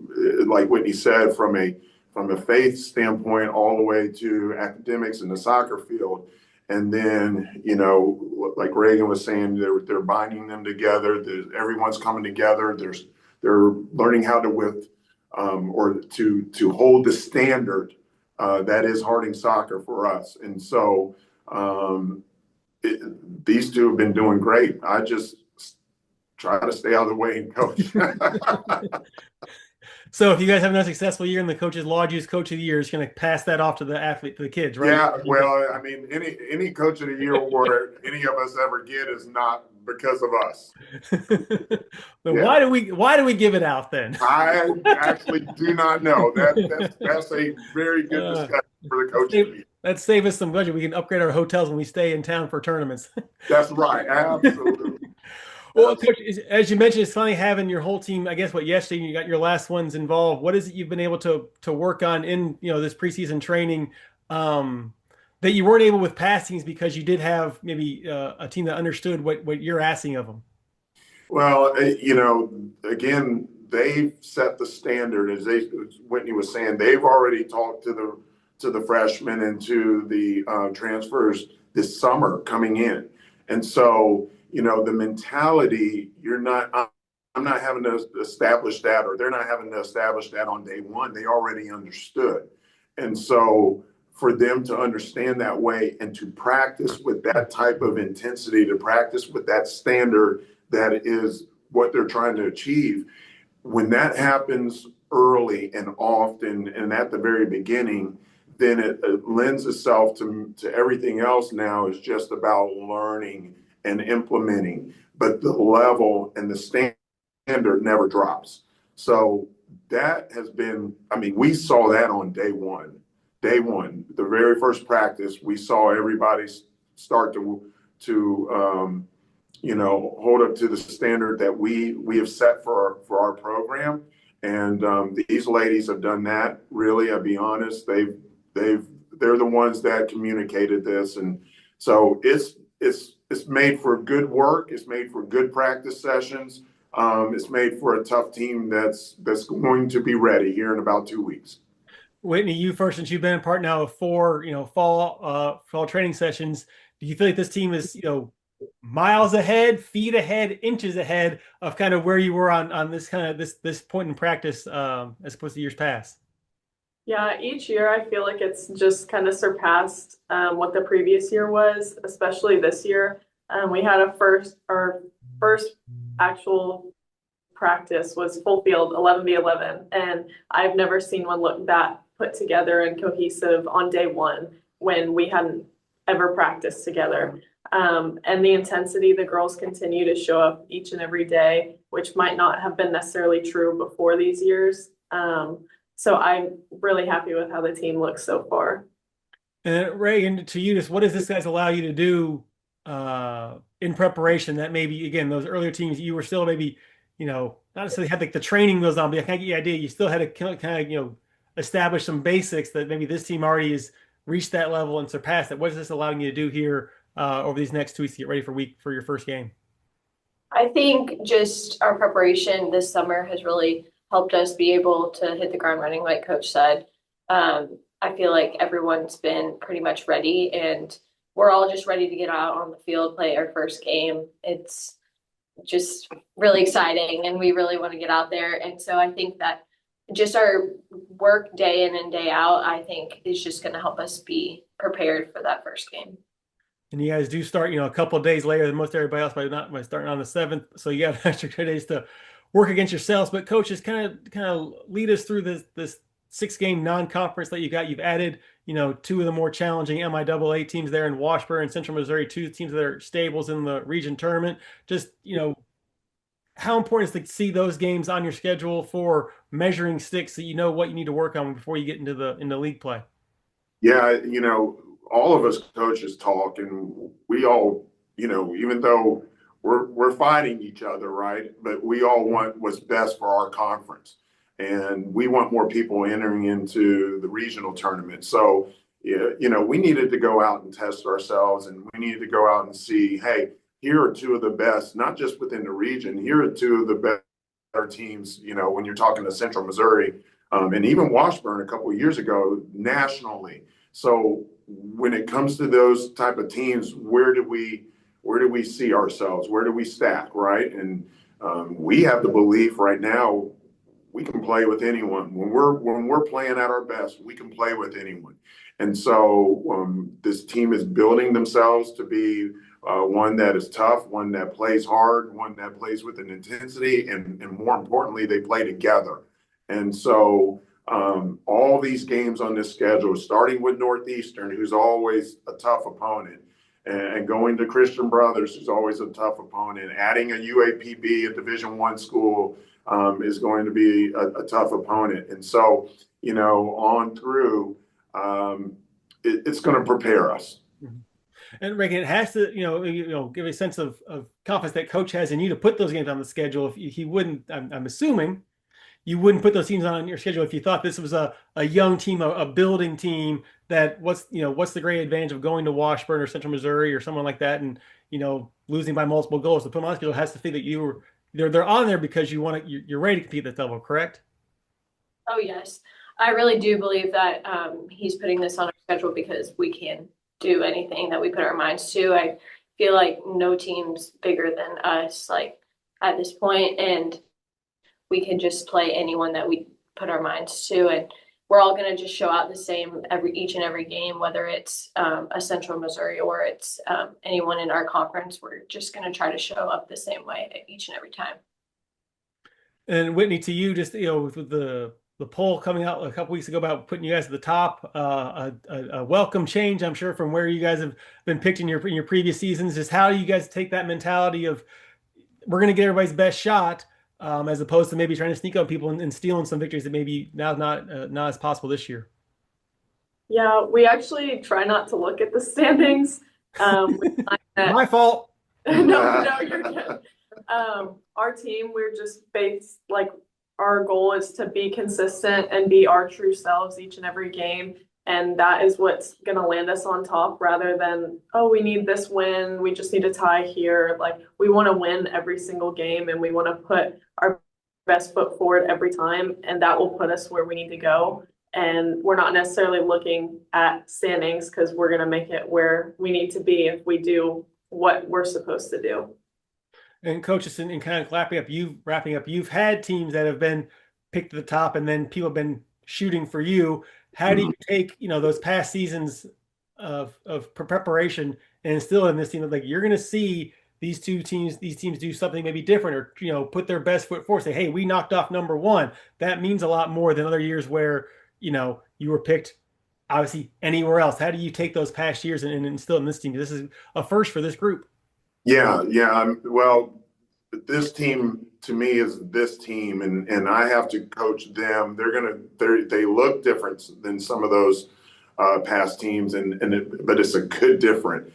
like Whitney said, from a faith standpoint all the way to academics in the soccer field. And then, like Reagan was saying, they're binding them together. Everyone's coming together. They're learning how to to hold the standard that is Harding soccer for us. And so these two have been doing great. I just try to stay out of the way and coach. So if you guys have another successful year and the coach's laud you as coach of the year, is going to pass that off to the athlete, to the kids, right? Yeah, well, I mean, any coach of the year award any of us ever get is not because of us. But yeah. Why do we give it out then? I actually do not know. That's a very good discussion for the coach of the year. Let's save us some budget. We can upgrade our hotels when we stay in town for tournaments. That's right. Absolutely. Well, Coach, as you mentioned, it's funny having your whole team. I guess yesterday you got your last ones involved. What is it you've been able to work on in this preseason training that you weren't able with passings because you did have maybe a team that understood what you're asking of them? Well, again, they've set the standard as Whitney was saying. They've already talked to the freshmen and to the transfers this summer coming in, and so the mentality. I'm not having to establish that, or they're not having to establish that on day one. They already understood, and so for them to understand that way and to practice with that type of intensity, to practice with that standard that is what they're trying to achieve. When that happens early and often and at the very beginning, then it lends itself to everything else now is just about learning and implementing. But the level and the standard never drops. So that has been, we saw that on day one. Day one, the very first practice, we saw everybody start to hold up to the standard that we have set for our program. And these ladies have done that. Really, I'll be honest, they're the ones that communicated this, and so it's made for good work. It's made for good practice sessions. It's made for a tough team that's going to be ready here in about 2 weeks. Whitney, you first, since you've been a part now of 4, fall training sessions. Do you feel like this team is, miles ahead, feet ahead, inches ahead of kind of where you were on this this point in practice as opposed to years past? Yeah, each year I feel like it's just kind of surpassed what the previous year was, especially this year. We had our first actual practice was full field 11v11, and I've never seen one look that put together and cohesive on day one when we hadn't ever practiced together. And the intensity the girls continue to show up each and every day, which might not have been necessarily true before these years. So I'm really happy with how the team looks so far. And Ray, and to you, just what does this guys allow you to do in preparation that maybe, again, those earlier teams, you were still maybe, not necessarily had like the training goes on, but I kind of get the idea. You still had to kind of, establish some basics that maybe this team already has reached that level and surpassed it. What is this allowing you to do here over these next 2 weeks to get ready for your first game? I think just our preparation this summer has really helped us be able to hit the ground running, like Coach said. I feel like everyone's been pretty much ready, and we're all just ready to get out on the field, play our first game. It's just really exciting, and we really want to get out there. And so I think that just our work day in and day out, I think, is just going to help us be prepared for that first game. And you guys do start, a couple of days later than most everybody else, by starting on the 7th. So you got an extra 2 days to work against yourselves. But coaches, kind of lead us through this 6-game non-conference that you got. You've added, 2 of the more challenging MIAA teams there in Washburn and Central Missouri, 2 teams that are stables in the region tournament. Just, how important is to see those games on your schedule for measuring sticks so you know what you need to work on before you get into league play? Yeah, all of us coaches talk, and we all, even though we're fighting each other, right? But we all want what's best for our conference, and we want more people entering into the regional tournament. So, we needed to go out and test ourselves, and we needed to go out and see, hey, here are 2 of the best, not just within the region. Here are 2 of the better teams, when you're talking to Central Missouri, and even Washburn a couple of years ago nationally. So when it comes to those type of teams, where do we see ourselves? Where do we stack, right? And we have the belief right now we can play with anyone. When we're playing at our best, we can play with anyone. And so this team is building themselves to be one that is tough, one that plays hard, one that plays with an intensity, and more importantly, they play together. And so all these games on this schedule, starting with Northeastern, who's always a tough opponent, and going to Christian Brothers, who's always a tough opponent, adding a UAPB, a Division I school, is going to be a tough opponent. And so, on through, it's going to prepare us. And Reagan, it has to, give a sense of confidence that coach has in you to put those games on the schedule. If he wouldn't, I'm assuming you wouldn't put those teams on your schedule if you thought this was a young team, a building team that what's the great advantage of going to Washburn or Central Missouri or someone like that and, losing by multiple goals. To put them on the schedule has to think that they're on there because you're ready to compete at that level, correct? Oh, yes. I really do believe that he's putting this on our schedule because we can do anything that we put our minds to. I feel like no team's bigger than us, like at this point, and we can just play anyone that we put our minds to, and we're all going to just show out the same each and every game, whether it's a Central Missouri or it's anyone in our conference. We're just going to try to show up the same way each and every time. And Whitney, to you, just with the poll coming out a couple weeks ago about putting you guys at the top, a welcome change, I'm sure, from where you guys have been picked in your previous seasons. Just how do you guys take that mentality of we're going to get everybody's best shot, as opposed to maybe trying to sneak up people and stealing some victories that maybe now not as possible this year? Yeah, we actually try not to look at the standings. My fault. No, you're good. Our team, we're just based like our goal is to be consistent and be our true selves each and every game. And that is what's going to land us on top rather than, oh, we need this win. We just need a tie here. Like, we want to win every single game and we want to put our best foot forward every time. And that will put us where we need to go. And we're not necessarily looking at standings because we're going to make it where we need to be if we do what we're supposed to do. And coaches, and kind of wrapping up, you've had teams that have been picked at the top and then people have been shooting for you. How do you take, those past seasons of preparation and instill in this team? Like, you're going to see these teams do something maybe different or, put their best foot forward, say, hey, we knocked off number one. That means a lot more than other years where, you were picked obviously anywhere else. How do you take those past years and instill in this team? This is a first for this group. Yeah. Well, this team to me is this team, and I have to coach them. They look different than some of those past teams, but it's a good different.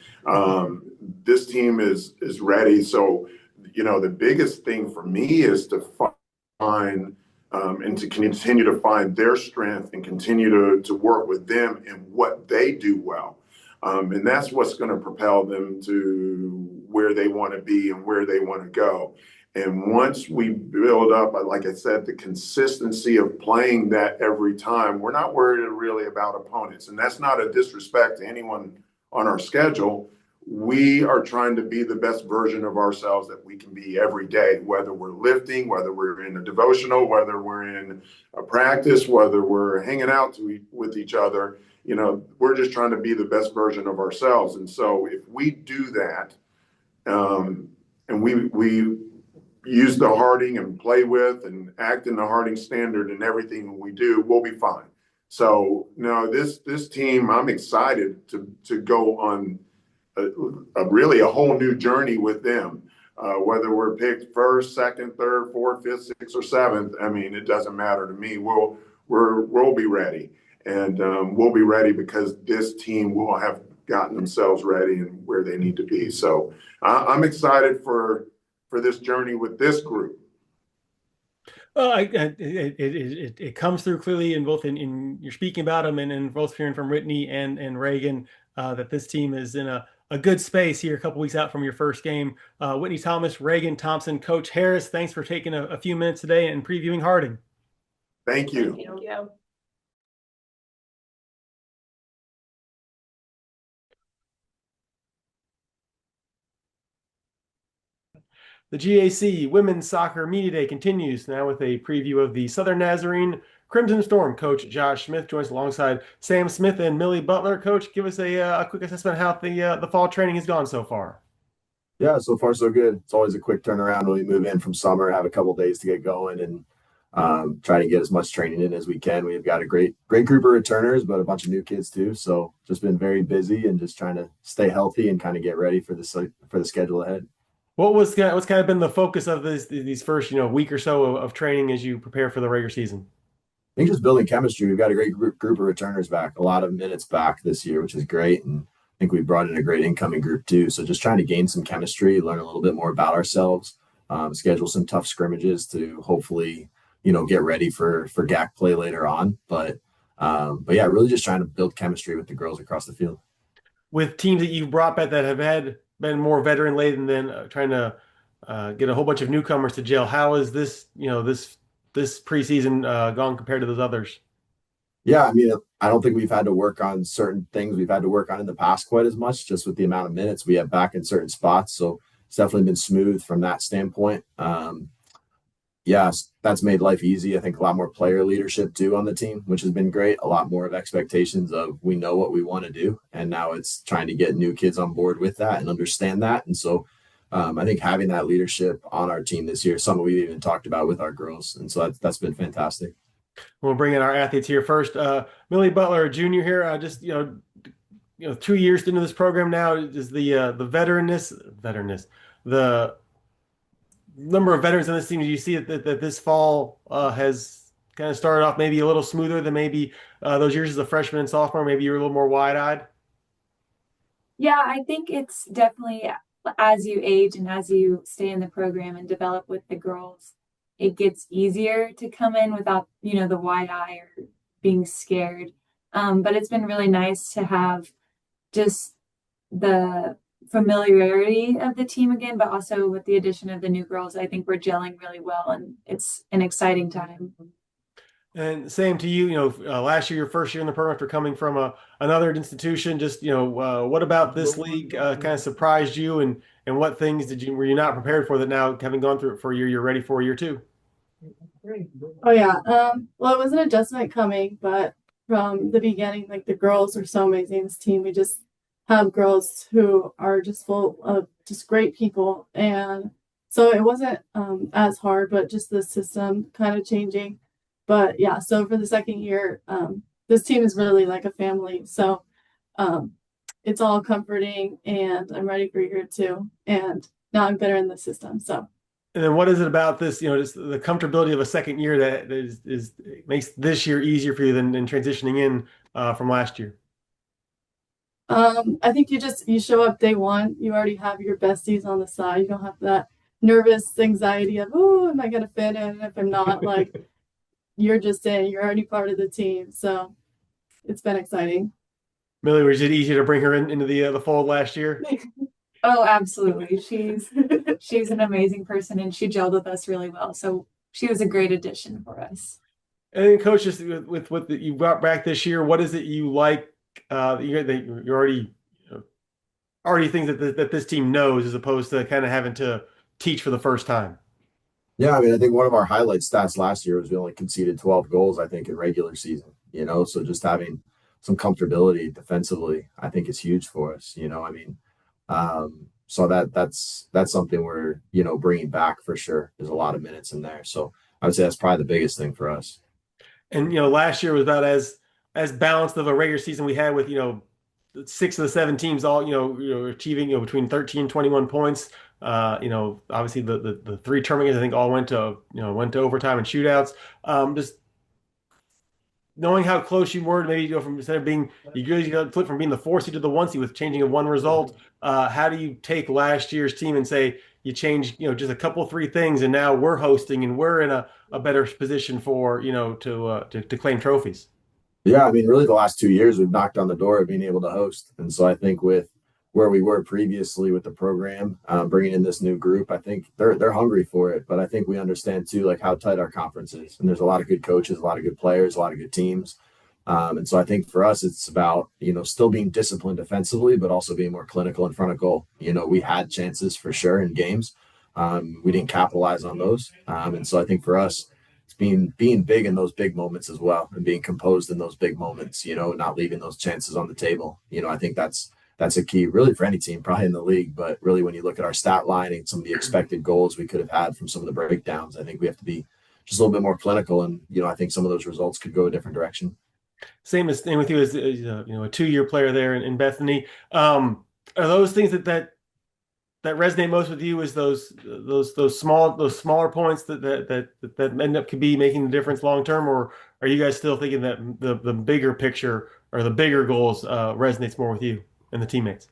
This team is ready. So, the biggest thing for me is to find and to continue to find their strength and continue to work with them and what they do well. And that's what's going to propel them to where they want to be and where they want to go. And once we build up, like I said, the consistency of playing that every time, we're not worried really about opponents. And that's not a disrespect to anyone on our schedule. We are trying to be the best version of ourselves that we can be every day, whether we're lifting, whether we're in a devotional, whether we're in a practice, whether we're hanging out with each other. We're just trying to be the best version of ourselves. And so if we do that, and we use the Harding and play with and act in the Harding standard in everything we do, we'll be fine. So no, this team, I'm excited to go on really a whole new journey with them. Whether we're picked first, second, third, fourth, fifth, sixth, or seventh, it doesn't matter to me. We'll be ready. And we'll be ready because this team will have gotten themselves ready and where they need to be. So I'm excited for this journey with this group. Well, it comes through clearly in both in you're speaking about them and in both hearing from Whitney and Reagan that this team is in a good space here a couple weeks out from your first game. Whitney Thomas, Reagan Thompson, Coach Harris, thanks for taking a few minutes today and previewing Harding. Thank you. Thank you. The GAC Women's Soccer Media Day continues now with a preview of the Southern Nazarene Crimson Storm. Coach Josh Smith joins alongside Sam Smith and Millie Butler. Coach, give us a quick assessment of how the fall training has gone so far. Yeah, so far so good. It's always a quick turnaround when we move in from summer, have a couple days to get going and try to get as much training in as we can. We've got a great group of returners, but a bunch of new kids too. So just been very busy and just trying to stay healthy and kind of get ready for the schedule ahead. What's kind of been the focus of these first week or so of training as you prepare for the regular season? I think just building chemistry. We've got a great group of returners back, a lot of minutes back this year, which is great. And I think we brought in a great incoming group too. So just trying to gain some chemistry, learn a little bit more about ourselves, schedule some tough scrimmages to hopefully, get ready for GAC play later on. But yeah, really just trying to build chemistry with the girls across the field. With teams that you've brought back that have been more veteran laden than trying to get a whole bunch of newcomers to gel, how is this this preseason gone compared to those others? Yeah, I mean, I don't think we've had to work on certain things we've had to work on in the past quite as much, just with the amount of minutes we have back in certain spots. So it's definitely been smooth from that standpoint. Yeah, that's made life easy. I think a lot more player leadership too on the team, which has been great. A lot more of expectations of we know what we want to do. And now it's trying to get new kids on board with that and understand that. And so I think having that leadership on our team this year is something we've even talked about with our girls. And so that's been fantastic. We'll bring in our athletes here first. Millie Butler, a junior here, just 2 years into this program now. Is the veteranness, the number of veterans on this team? Do you see that this fall has kind of started off maybe a little smoother than maybe those years as a freshman and sophomore? Maybe you're a little more wide-eyed. Yeah, I think it's definitely as you age and as you stay in the program and develop with the girls, it gets easier to come in without, the wide eye or being scared. But it's been really nice to have just the familiarity of the team again, but also with the addition of the new girls, I think we're gelling really well, and it's an exciting time. And same to you, last year, your first year in the program after coming from another institution, just, what about this league kind of surprised you, and what things were you not prepared for that now, having gone through it for a year, you're ready for year two? Oh yeah. Well, it was an adjustment coming, but from the beginning, like the girls are so amazing. This team, we just have girls who are just full of just great people. And so it wasn't as hard, but just the system kind of changing. But yeah, so for the second year, this team is really like a family. So it's all comforting, and I'm ready for year two. And now I'm better in the system. So. And then what is it about this, just the comfortability of a second year that is makes this year easier for you than transitioning in from last year? I think you show up day one, you already have your besties on the side. You don't have that nervous anxiety of, oh, am I going to fit in? If I'm not, like, you're just in, you're already part of the team. So it's been exciting. Millie, was it easier to bring her into the fold last year? Oh, absolutely. She's an amazing person, and she gelled with us really well. So she was a great addition for us. And then, Coach, just with what you brought back this year, what is it you like? You're already things that this team knows, as opposed to kind of having to teach for the first time. Yeah, I mean, I think one of our highlight stats last year was we only conceded 12 goals, I think, in regular season. So just having some comfortability defensively, I think, is huge for us. So that's something we're bringing back for sure. There's a lot of minutes in there, so I would say that's probably the biggest thing for us. And last year was about as balanced of a regular season we had, with 6 of the 7 teams all achieving between 13 and 21 points. Obviously the 3 tournament games, I think, all went to overtime and shootouts. Just knowing how close you were to maybe go from, instead of being, you flip from being the 4 seed to the 1 seed with changing of one result. How do you take last year's team and say you change, just a couple 3 things, and now we're hosting and we're in a better position for, to claim trophies? Yeah, I mean, really the last 2 years we've knocked on the door of being able to host. And so I think with where we were previously with the program, bringing in this new group, I think they're hungry for it. But I think we understand too, like, how tight our conference is. And there's a lot of good coaches, a lot of good players, a lot of good teams. And so I think for us, it's about, still being disciplined defensively, but also being more clinical in front of goal. We had chances for sure in games. We didn't capitalize on those. And so I think for us, it's being big in those big moments as well, and being composed in those big moments, not leaving those chances on the table. I think that's a key really for any team, probably in the league, but really when you look at our stat line and some of the expected goals we could have had from some of the breakdowns, I think we have to be just a little bit more clinical. And, I think some of those results could go a different direction. Same with you as a 2-year player there in Bethany. Are those things that resonate most with you, is those smaller points that end up could be making the difference long term, or are you guys still thinking that the bigger picture or the bigger goals resonates more with you and the teammates?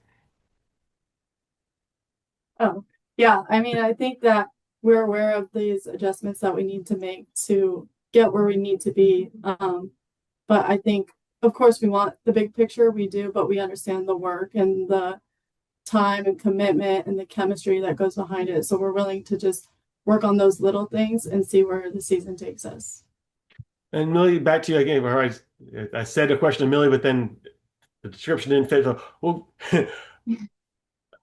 Oh, yeah. I mean, I think that we're aware of these adjustments that we need to make to get where we need to be. But I think, of course, we want the big picture, we do, but we understand the work and the time and commitment and the chemistry that goes behind it. So we're willing to just work on those little things and see where the season takes us. And Millie, back to you again. I said a question to Millie, but then the description didn't fit. So, well,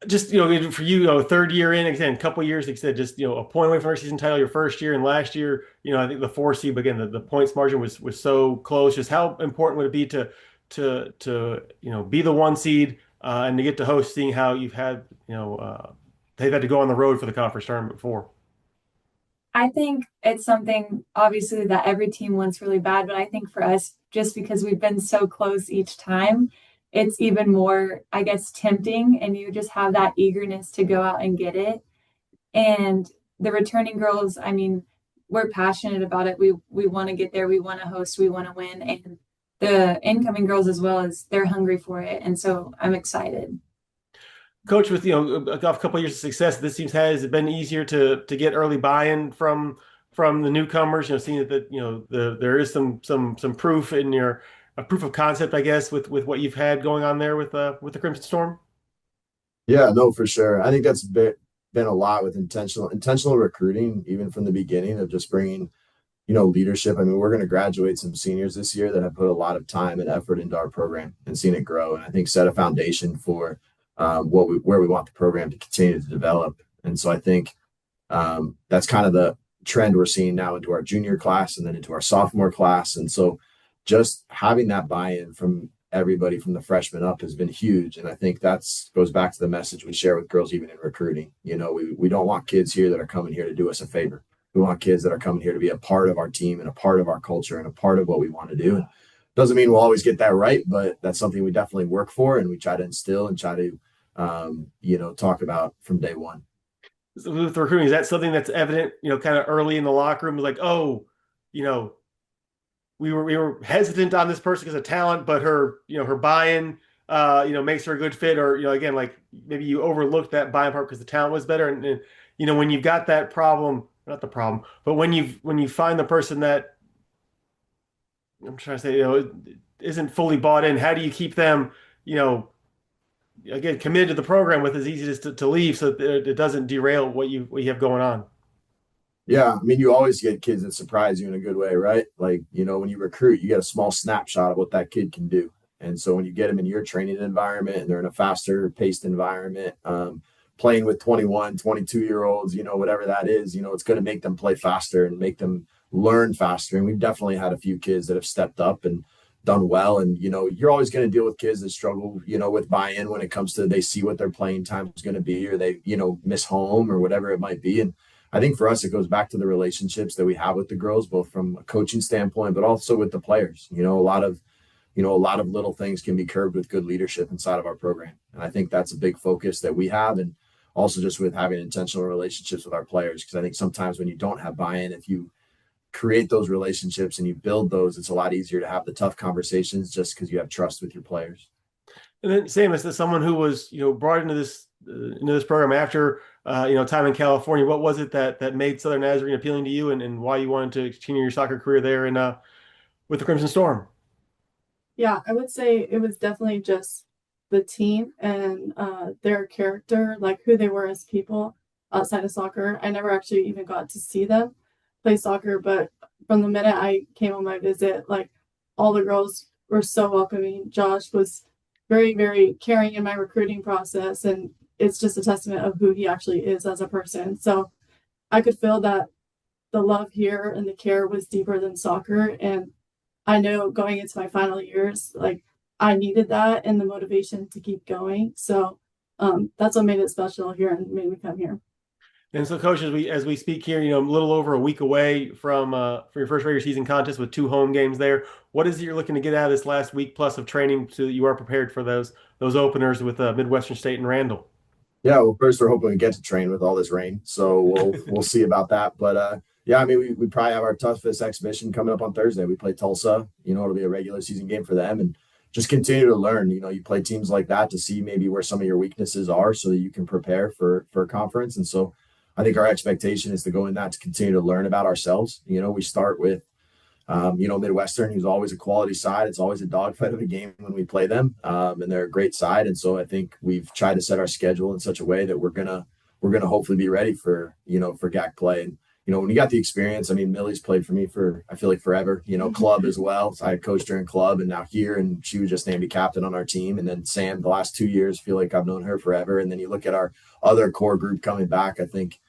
just, for you, third year in, again, a couple years, like I said, just, a point away from our season title your first year. And last year, I think the 4 seed, but again, the points margin was so close. Just how important would it be to be the 1 seed and to get to host, seeing how you've had, they've had to go on the road for the conference tournament before? I think it's something obviously that every team wants really bad, but I think for us, just because we've been so close each time, it's even more, I guess, tempting, and you just have that eagerness to go out and get it. And the returning girls, I mean, we're passionate about it. We want to get there. We want to host. We want to win. And the incoming girls as well, as they're hungry for it. And so I'm excited. Coach, with a couple of years of success, this seems has it been easier to get early buy-in from the newcomers? Seeing that there is some proof in your proof of concept, I guess, with what you've had going on there with the Crimson Storm. Yeah, no, for sure. I think that's been a lot with intentional recruiting, even from the beginning, of just bringing leadership. I mean, we're going to graduate some seniors this year that have put a lot of time and effort into our program and seen it grow, and I think set a foundation for where we want the program to continue to develop. And so I think that's kind of the trend we're seeing now into our junior class and then into our sophomore class. And so just having that buy-in from everybody from the freshmen up has been huge. And I think goes back to the message we share with girls, even in recruiting. We don't want kids here that are coming here to do us a favor. We want kids that are coming here to be a part of our team and a part of our culture and a part of what we want to do. Doesn't mean we'll always get that right, but that's something we definitely work for, and we try to instill and try to talk about from day one. So with recruiting, is that something that's evident, kind of early in the locker room, like, we were hesitant on this person because of talent, but her buy-in, makes her a good fit, or, again, like maybe you overlooked that buy-in part because the talent was better. And when you've got that problem, not the problem, but when you find the person that, I'm trying to say, isn't fully bought in, how do you keep them, again, committed to the program with as easy as to leave, so that it doesn't derail what you have going on? Yeah, I mean, you always get kids that surprise you in a good way, right? Like, when you recruit, you get a small snapshot of what that kid can do. And so when you get them in your training environment and they're in a faster paced environment, playing with 21, 22-year-olds, whatever that is, it's going to make them play faster and make them learn faster. And we've definitely had a few kids that have stepped up and done well. And, you're always going to deal with kids that struggle, with buy-in when it comes to, they see what their playing time is going to be, or they, miss home or whatever it might be. And I think for us, it goes back to the relationships that we have with the girls, both from a coaching standpoint, but also with the players. A lot of little things can be curbed with good leadership inside of our program. And I think that's a big focus that we have. And also just with having intentional relationships with our players, because I think sometimes when you don't have buy-in, if you create those relationships and you build those, it's a lot easier to have the tough conversations just because you have trust with your players. And then same as someone who was, brought into this program after, time in California, what was it that made Southern Nazarene appealing to you, and why you wanted to continue your soccer career there and with the Crimson Storm? Yeah, I would say it was definitely just the team and their character, like who they were as people outside of soccer. I never actually even got to see them play soccer, but from the minute I came on my visit, like all the girls were so welcoming. Josh was very, very caring in my recruiting process, and it's just a testament of who he actually is as a person. So I could feel that the love here and the care was deeper than soccer. And I know going into my final years, like I needed that and the motivation to keep going. So that's what made it special here and made me come here. And so, Coach, as we speak here, a little over a week away from for your first regular season contest with 2 home games there, what is it you're looking to get out of this last week plus of training so that you are prepared for those openers with Midwestern State and Randall? Yeah, well, first we're hoping we get to train with all this rain, so we'll see about that. But yeah, I mean, we probably have our toughest exhibition coming up on Thursday. We play Tulsa. It'll be a regular season game for them, and just continue to learn. You play teams like that to see maybe where some of your weaknesses are so that you can prepare for a conference. And so I think our expectation is to go in that to continue to learn about ourselves. We start with Midwestern, who's always a quality side. It's always a dogfight of a game when we play them, and they're a great side. And so I think we've tried to set our schedule in such a way that we're gonna hopefully be ready for GAC play. And when you got the experience, I mean, Millie's played for me for I feel like forever. Club as well. So I coached her in club and now here, and she was just named a captain on our team. And then Sam, the last 2 years, feel like I've known her forever. And then you look at our other core group coming back. I think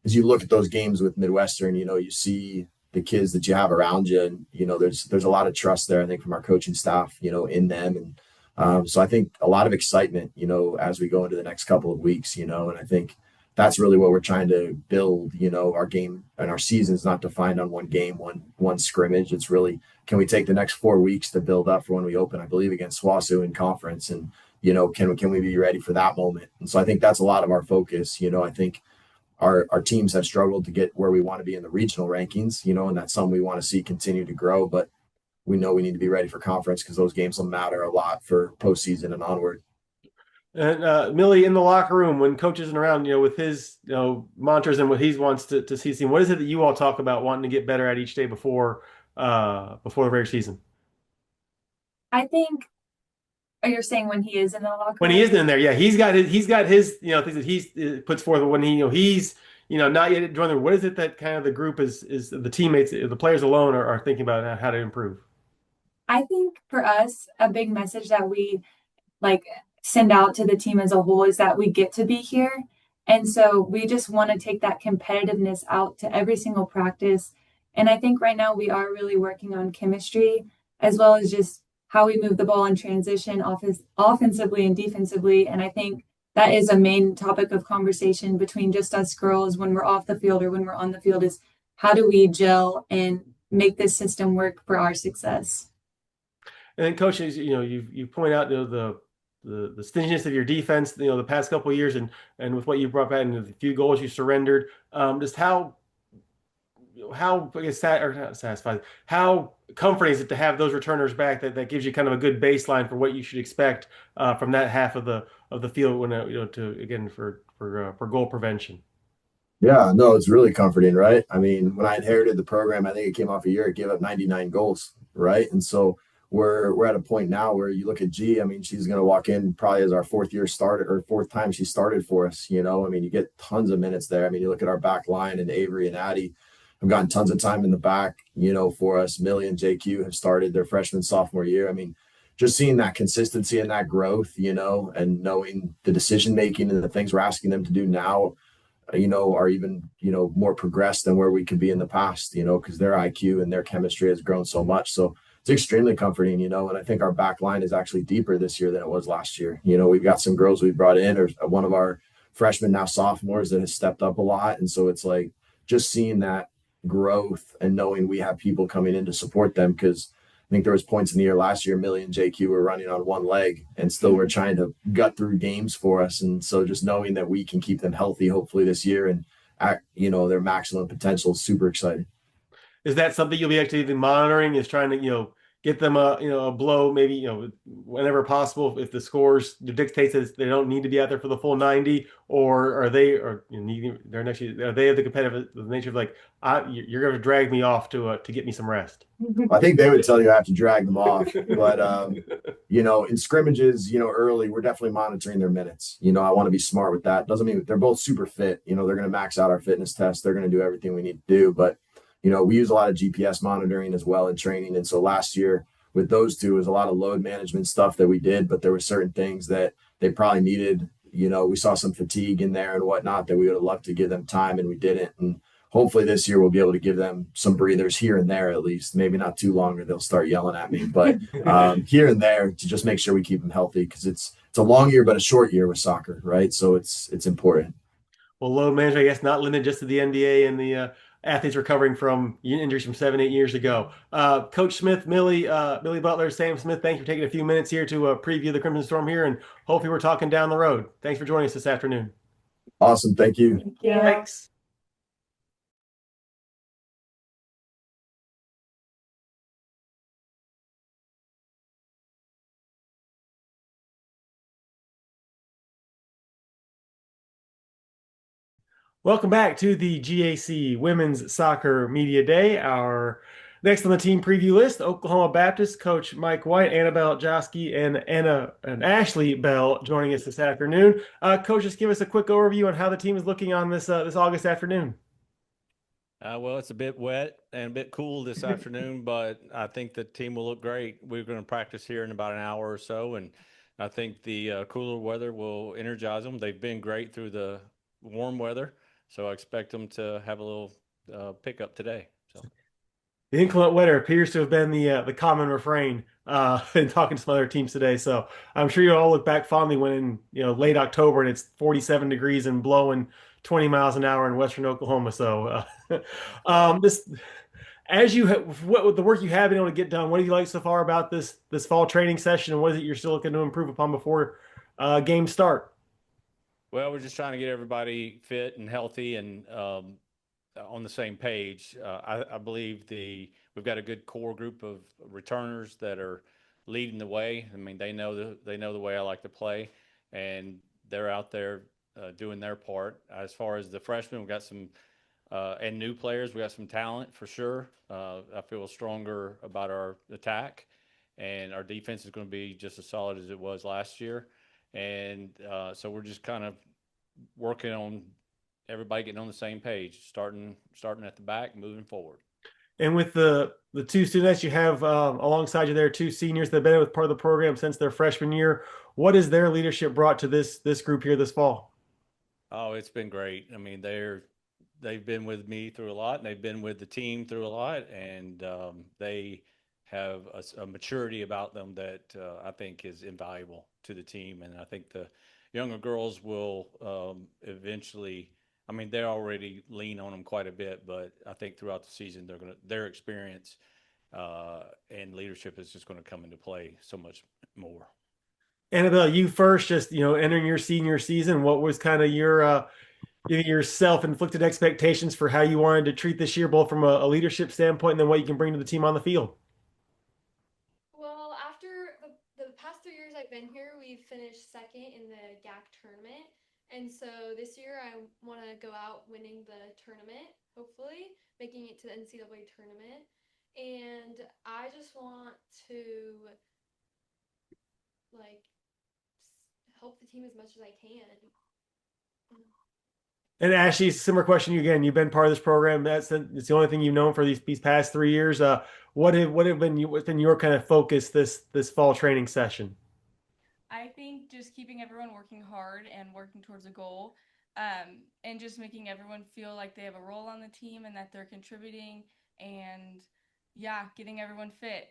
as you look at those games with Midwestern, you see the kids that you have around you, and there's a lot of trust there, I think, from our coaching staff in them. And so I think a lot of excitement as we go into the next couple of weeks, and I think that's really what we're trying to build. Our game and our season is not defined on one game, one scrimmage. It's really, can we take the next 4 weeks to build up for when we open, I believe, against SWOSU in conference, and can we be ready for that moment? And so I think that's a lot of our focus. I think our teams have struggled to get where we want to be in the regional rankings, and that's something we want to see continue to grow. But we know we need to be ready for conference because those games will matter a lot for postseason and onward. And Millie, in the locker room, when coach isn't around, with his mantras and what he wants to see team, what is it that you all talk about wanting to get better at each day before the regular season? I think. You're saying when he is in the locker room? When he is in there, yeah, he's got his things that he puts forth. When he's not yet joined. What is it that kind of the group is the teammates, the players alone are thinking about how to improve? I think for us, a big message that we send out to the team as a whole is that we get to be here, and so we just want to take that competitiveness out to every single practice. And I think right now we are really working on chemistry as well as just how we move the ball in transition offensively and defensively. And I think that is a main topic of conversation between just us girls when we're off the field or when we're on the field, is how do we gel and make this system work for our success? And then coaches, you point out the stinginess of your defense, the past couple of years, and with what you brought back and the few goals you surrendered, just how I guess not satisfied, how comforting is it to have those returners back that gives you kind of a good baseline for what you should expect from that half of the field when for goal prevention? Yeah, no, it's really comforting, right? I mean, when I inherited the program, I think it came off a year, it gave up 99 goals, right? And so we're at a point now where you look at G. I mean, she's going to walk in probably as our fourth time she started for us. I mean, you get tons of minutes there. I mean, you look at our back line, and Avery and Addie have gotten tons of time in the back, for us. Millie and JQ have started their freshman, sophomore year. I mean, just seeing that consistency and that growth, and knowing the decision-making and the things we're asking them to do now, are even, more progressed than where we could be in the past, because their IQ and their chemistry has grown so much. So it's extremely comforting, and I think our back line is actually deeper this year than it was last year. We've got some girls we've brought in, or one of our freshmen, now sophomores, that has stepped up a lot. And so it's like just seeing that growth and knowing we have people coming in to support them, because I think there was points in the year last year, Millie and JQ were running on one leg and still were trying to gut through games for us. And so just knowing that we can keep them healthy, hopefully this year, and at, their maximum potential is super exciting. Is that something you'll be actually monitoring, is trying to, get them a blow, maybe, whenever possible, if the scores dictates that they don't need to be out there for the full 90, or are they, are they of the competitive nature of you're going to drag me off to get me some rest? I think they would tell you I have to drag them off, but in scrimmages, early, we're definitely monitoring their minutes. I want to be smart with that. Doesn't mean they're both super fit. They're going to max out our fitness tests. They're going to do everything we need to do, but we use a lot of GPS monitoring as well in training. And so last year with those two, was a lot of load management stuff that we did, but there were certain things that they probably needed. We saw some fatigue in there and whatnot that we would have loved to give them time, and we didn't. And hopefully this year we'll be able to give them some breathers here and there, at least, maybe not too long or they'll start yelling at me, but here and there to just make sure we keep them healthy, because it's a long year, but a short year with soccer, right? So it's important. Well, load management, I guess, not limited just to the NBA and the athletes recovering from injuries from 7-8 years ago. Coach Smith, Millie Butler, Sam Smith, thanks for taking a few minutes here to preview the Crimson Storm here, and hopefully we're talking down the road. Thanks for joining us this afternoon. Awesome. Thank you. Thank you. Thanks. Welcome back to the GAC Women's Soccer Media Day. Our next on the team preview list, Oklahoma Baptist coach Mike White, Annabelle Joski, and Ashley Bell joining us this afternoon. Coach, just give us a quick overview on how the team is looking on this August afternoon. Well, it's a bit wet and a bit cool this afternoon, but I think the team will look great. We're going to practice here in about an hour or so, and I think the cooler weather will energize them. They've been great through the warm weather, so I expect them to have a little pickup today. So the inclement weather appears to have been the common refrain in talking to some other teams today. So I'm sure you'll all look back fondly when in late October and it's 47 degrees and blowing 20 miles an hour in western Oklahoma. So this as you what with the work you have been able to get done, what do you like so far about this fall training session, and what is it you're still looking to improve upon before games start? Well, we're just trying to get everybody fit and healthy and on the same page. I believe we've got a good core group of returners that are leading the way. I mean, they know the way I like to play, and they're out there doing their part. As far as the freshmen, we've got some and new players. We got some talent for sure. I feel stronger about our attack, and our defense is going to be just as solid as it was last year. And so we're just kind of working on everybody getting on the same page, starting at the back, moving forward. And with the two students you have alongside you there, two seniors that have been with part of the program since their freshman year, what has their leadership brought to this group here this fall? Oh, it's been great. I mean, they've been with me through a lot, and they've been with the team through a lot, and they have a maturity about them that I think is invaluable to the team. And I think the younger girls will eventually, I mean, they already lean on them quite a bit, but I think throughout the season, their experience and leadership is just going to come into play so much more. Annabelle, you first, just entering your senior season, what was kind of your self-inflicted expectations for how you wanted to treat this year, both from a leadership standpoint and then what you can bring to the team on the field? Well, after the past 3 years I've been here, we've finished second in the GAC tournament. And so this year I want to go out winning the tournament, hopefully making it to the NCAA tournament. And I just want to help the team as much as I can. And Ashley, similar question to you again. You've been part of this program. It's the only thing you've known for these past 3 years. What's been your kind of focus this fall training session? I think just keeping everyone working hard and working towards a goal, and just making everyone feel like they have a role on the team and that they're contributing, and getting everyone fit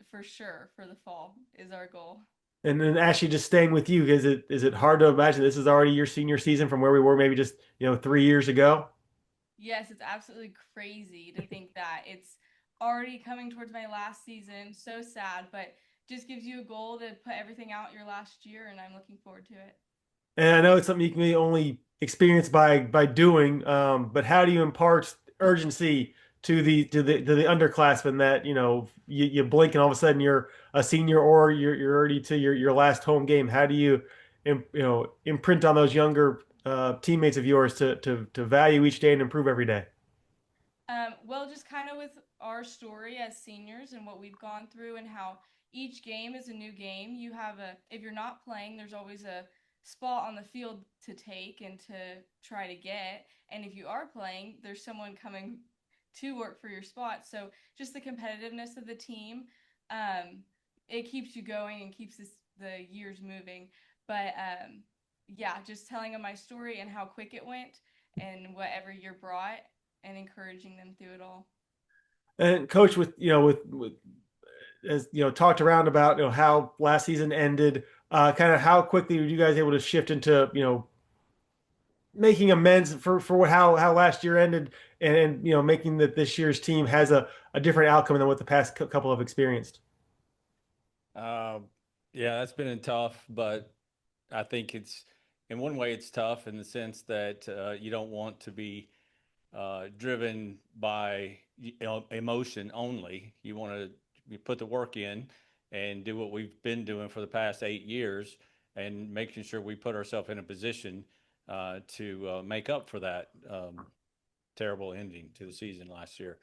for sure for the fall is our goal. And then Ashley, just staying with you, is it hard to imagine this is already your senior season from where we were maybe just 3 years ago? Yes, it's absolutely crazy to think that it's already coming towards my last season. So sad, but just gives you a goal to put everything out your last year, and I'm looking forward to it. And I know it's something you can only experience by doing, but how do you impart urgency to the underclassmen that you blink and all of a sudden you're a senior, or you're already to your last home game? How do you imprint on those younger teammates of yours to value each day and improve every day? Well, just kind of with our story as seniors and what we've gone through, and how each game is a new game. You have if you're not playing, there's always a spot on the field to take and to try to get. And if you are playing, there's someone coming to work for your spot. So just the competitiveness of the team, it keeps you going and keeps the years moving. But just telling them my story and how quick it went and what every year brought, and encouraging them through it all. And Coach, with as talked around about how last season ended, kind of how quickly were you guys able to shift into making amends for how last year ended, and making that this year's team has a different outcome than what the past couple have experienced? That's been tough, but I think in one way it's tough in the sense that you don't want to be driven by emotion only. You want to put the work in and do what we've been doing for the past 8 years, and making sure we put ourselves in a position to make up for that terrible ending to the season last year.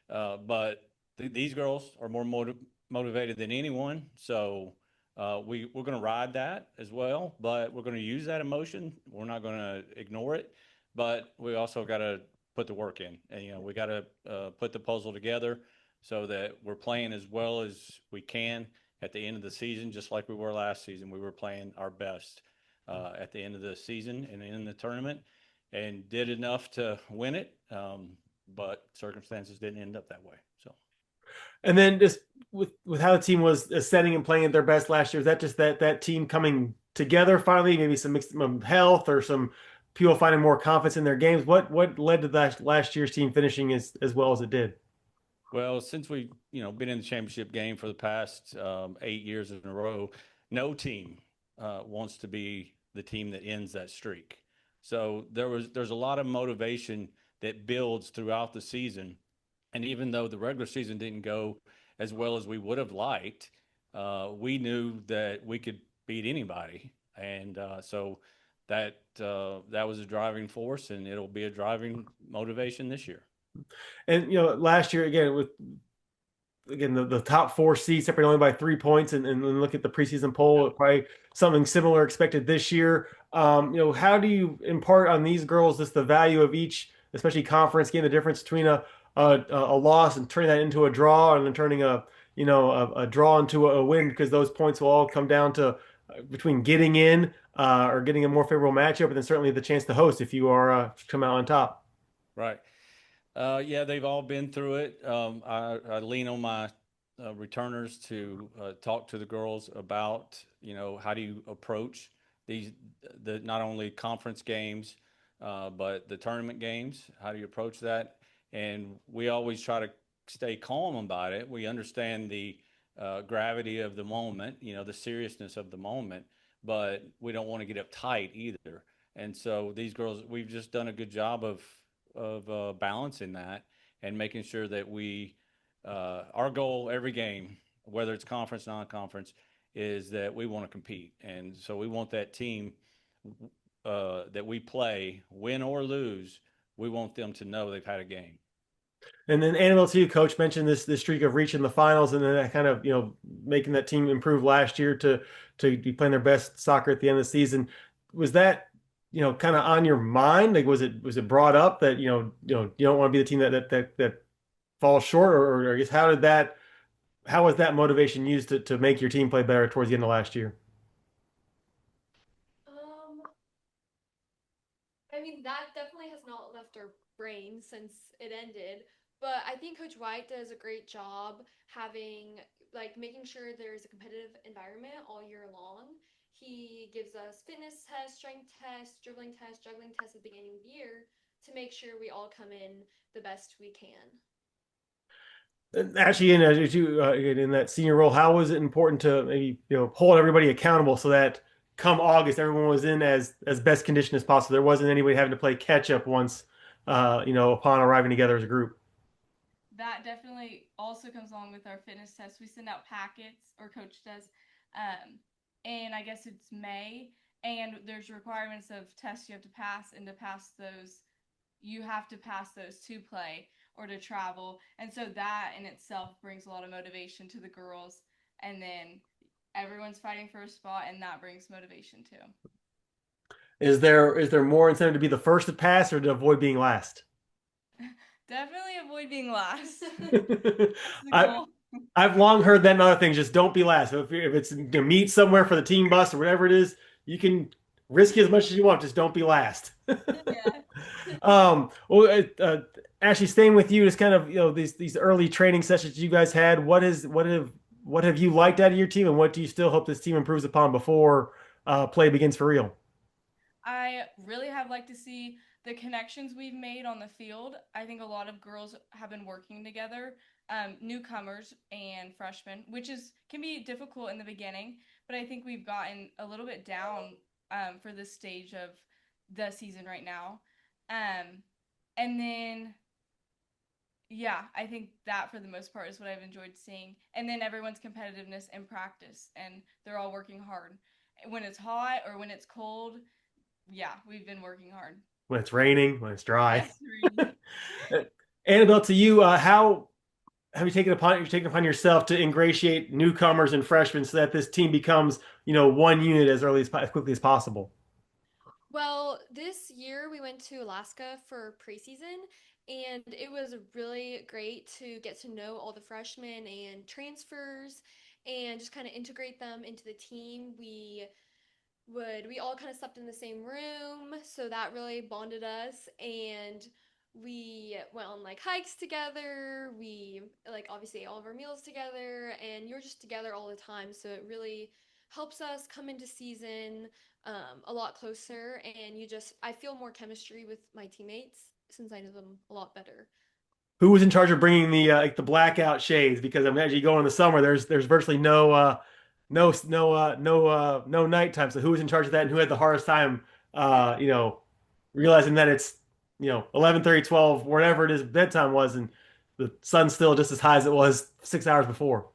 But these girls are more motivated than anyone. So we're going to ride that as well, but we're going to use that emotion. We're not going to ignore it, but we also got to put the work in. And, we got to put the puzzle together so that we're playing as well as we can at the end of the season, just like we were last season. We were playing our best at the end of the season and in the tournament and did enough to win it. But circumstances didn't end up that way. So. And then just with how the team was setting and playing at their best last year, is that just that team coming together finally, maybe some mixed health or some people finding more confidence in their games? What led to that last year's team finishing as well as it did? Well, since we've been in the championship game for the past 8 years in a row, no team wants to be the team that ends that streak. So there's a lot of motivation that builds throughout the season. And even though the regular season didn't go as well as we would have liked, we knew that we could beat anybody. And so that was a driving force, and it'll be a driving motivation this year. And, last year, again, the top 4 seeds separated only by 3 points, and look at the preseason poll, probably something similar expected this year. How do you impart on these girls just the value of each, especially conference game, the difference between a loss and turning that into a draw, and then turning a draw into a win, because those points will all come down to between getting in or getting a more favorable matchup, and then certainly the chance to host if you are come out on top. Right. Yeah, they've all been through it. I lean on my returners to talk to the girls about, how do you approach the not only conference games, but the tournament games. How do you approach that? And we always try to stay calm about it. We understand the gravity of the moment, the seriousness of the moment, but we don't want to get uptight either. And so these girls, we've just done a good job of balancing that and making sure that our goal every game, whether it's conference, non-conference, is that we want to compete. And so we want that team that we play, win or lose, we want them to know they've had a game. And then Annabelle, too, Coach mentioned this streak of reaching the finals, and then that kind of making that team improve last year to be playing their best soccer at the end of the season. Was that kind of on your mind? Like, was it brought up that you don't want to be the team that falls short, or I guess how was that motivation used to make your team play better towards the end of last year? I mean, that definitely has not left our brain since it ended. But I think Coach White does a great job making sure there's a competitive environment all year long. He gives us fitness tests, strength tests, dribbling tests, juggling tests at the beginning of the year to make sure we all come in the best we can. Actually, in that senior role, how was it important to maybe hold everybody accountable so that come August everyone was in as best condition as possible? There wasn't anybody having to play catch up once upon arriving together as a group. That definitely also comes along with our fitness tests. We send out packets, or Coach does, and I guess it's May, and there's requirements of tests you have to pass, and to pass those, you have to pass those to play or to travel. And so that in itself brings a lot of motivation to the girls, and then everyone's fighting for a spot, and that brings motivation too. Is there more incentive to be the first to pass or to avoid being last? Definitely avoid being last. I've long heard that and other things, just don't be last. So if it's to meet somewhere for the team bus or whatever it is, you can risk it as much as you want, just don't be last. Ashley, staying with you, just kind of these early training sessions you guys had. What have you liked out of your team, and what do you still hope this team improves upon before play begins for real? I really have liked to see the connections we've made on the field. I think a lot of girls have been working together, newcomers and freshmen, which can be difficult in the beginning, but I think we've gotten a little bit down for this stage of the season right now. And then, yeah, I think that for the most part is what I've enjoyed seeing. And then everyone's competitiveness in practice, and they're all working hard. When it's hot or when it's cold, yeah, we've been working hard. When it's raining, when it's dry. Yes, Annabelle, to you, how have you taken upon yourself to ingratiate newcomers and freshmen so that this team becomes, one unit as quickly as possible? Well, this year we went to Alaska for preseason, and it was really great to get to know all the freshmen and transfers and just kind of integrate them into the team. We all kind of slept in the same room, so that really bonded us. And we went on like hikes together. We like obviously ate all of our meals together, and you're just together all the time. So it really helps us come into season a lot closer. And I feel more chemistry with my teammates since I know them a lot better. Who was in charge of bringing the blackout shades? Because I imagine you go in the summer, there's virtually no nighttime. So who was in charge of that, and who had the hardest time, realizing that it's 11:30, 12, whatever it is bedtime was, and the sun's still just as high as it was 6 hours before.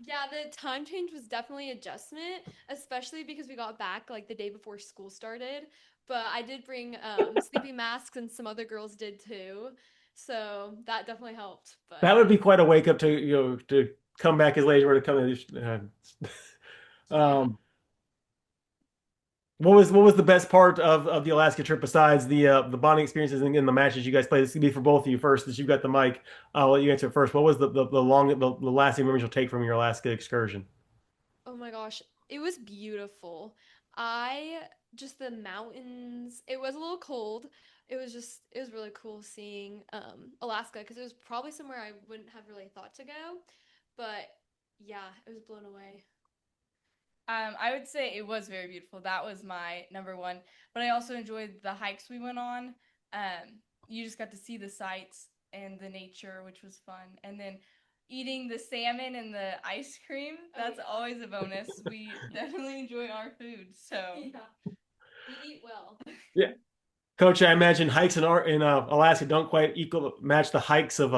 Yeah, the time change was definitely adjustment, especially because we got back like the day before school started. But I did bring sleeping masks, and some other girls did too. So that definitely helped. That But would be quite a wake up to come back as late as you were to come in. What was the best part of the Alaska trip besides the bonding experiences and the matches you guys played? This is gonna be for both of you first, since you've got the mic. I'll let you answer first. What was the lasting memories you'll take from your Alaska excursion? oh my gosh, it was beautiful. I just the mountains. It was a little cold. It was really cool seeing Alaska because it was probably somewhere I wouldn't have really thought to go. But yeah, it was blown away. I would say it was very beautiful. That was my number one. But I also enjoyed the hikes we went on. You just got to see the sights and the nature, which was fun. And then eating the salmon and the ice cream, that's always a bonus. We definitely enjoy our food. So Yeah, we eat well. Yeah, Coach, I imagine hikes in Alaska don't quite match the hikes of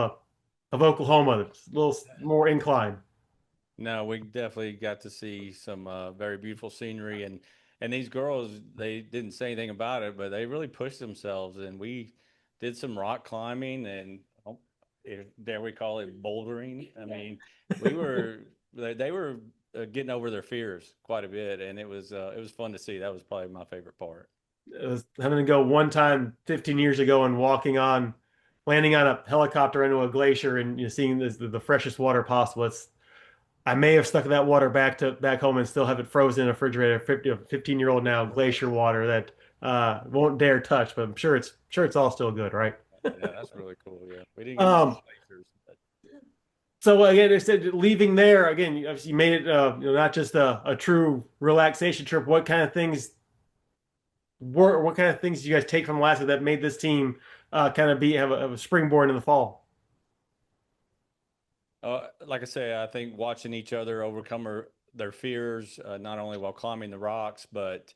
Oklahoma. It's a little more incline. No, we definitely got to see some very beautiful scenery, and these girls, they didn't say anything about it, but they really pushed themselves, and we did some rock climbing, and dare we call it bouldering. I mean, they were getting over their fears quite a bit, and it was fun to see. That was probably my favorite part. It was having to go one time 15 years ago and landing on a helicopter into a glacier and seeing the freshest water possible. I may have stuck that water back home and still have it frozen in a refrigerator. 15-year-old now glacier water that won't dare touch, but I'm sure it's all still good, right? Yeah, that's really cool. Yeah, we didn't get any glaciers, but So again, I said leaving there again. You obviously made it, not just a true relaxation trip. What kind of things did you guys take from Alaska that made this team kind of have a springboard in the fall? like I say, I think watching each other overcome their fears, not only while climbing the rocks, but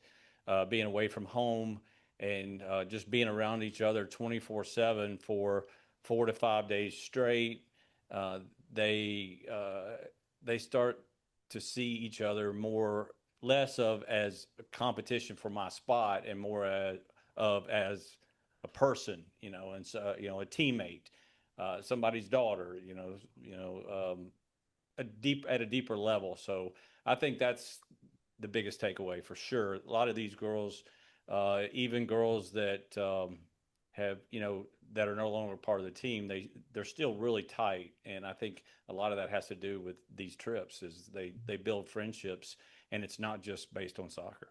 being away from home and just being around each other 24/7 for 4 to 5 days straight. Uh, they they start to see each other less of as a competition for my spot and more as a person, and so a teammate, somebody's daughter, at a deeper level. So I think that's the biggest takeaway for sure. A lot of these girls, even girls that have that are no longer part of the team, they're still really tight, and I think a lot of that has to do with these trips. Is they build friendships, and it's not just based on soccer.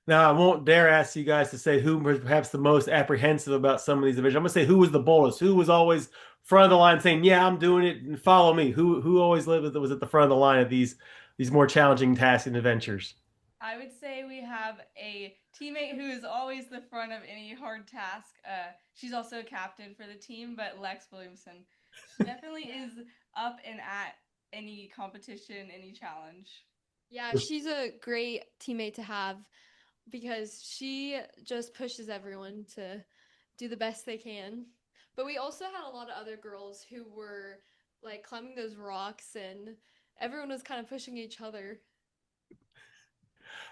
Now, I won't dare ask you guys to say who was perhaps the most apprehensive about some of these divisions. I'm gonna say who was the boldest, who was always front of the line saying, "Yeah, I'm doing it, and follow me." Who always was at the front of the line of these more challenging tasks and adventures. I would say we have a teammate who is always the front of any hard task. She's also a captain for the team, but Lex Williamson, she definitely is up and at any competition, any challenge. Yeah, she's a great teammate to have because she just pushes everyone to do the best they can. But we also had a lot of other girls who were like climbing those rocks, and everyone was kind of pushing each other.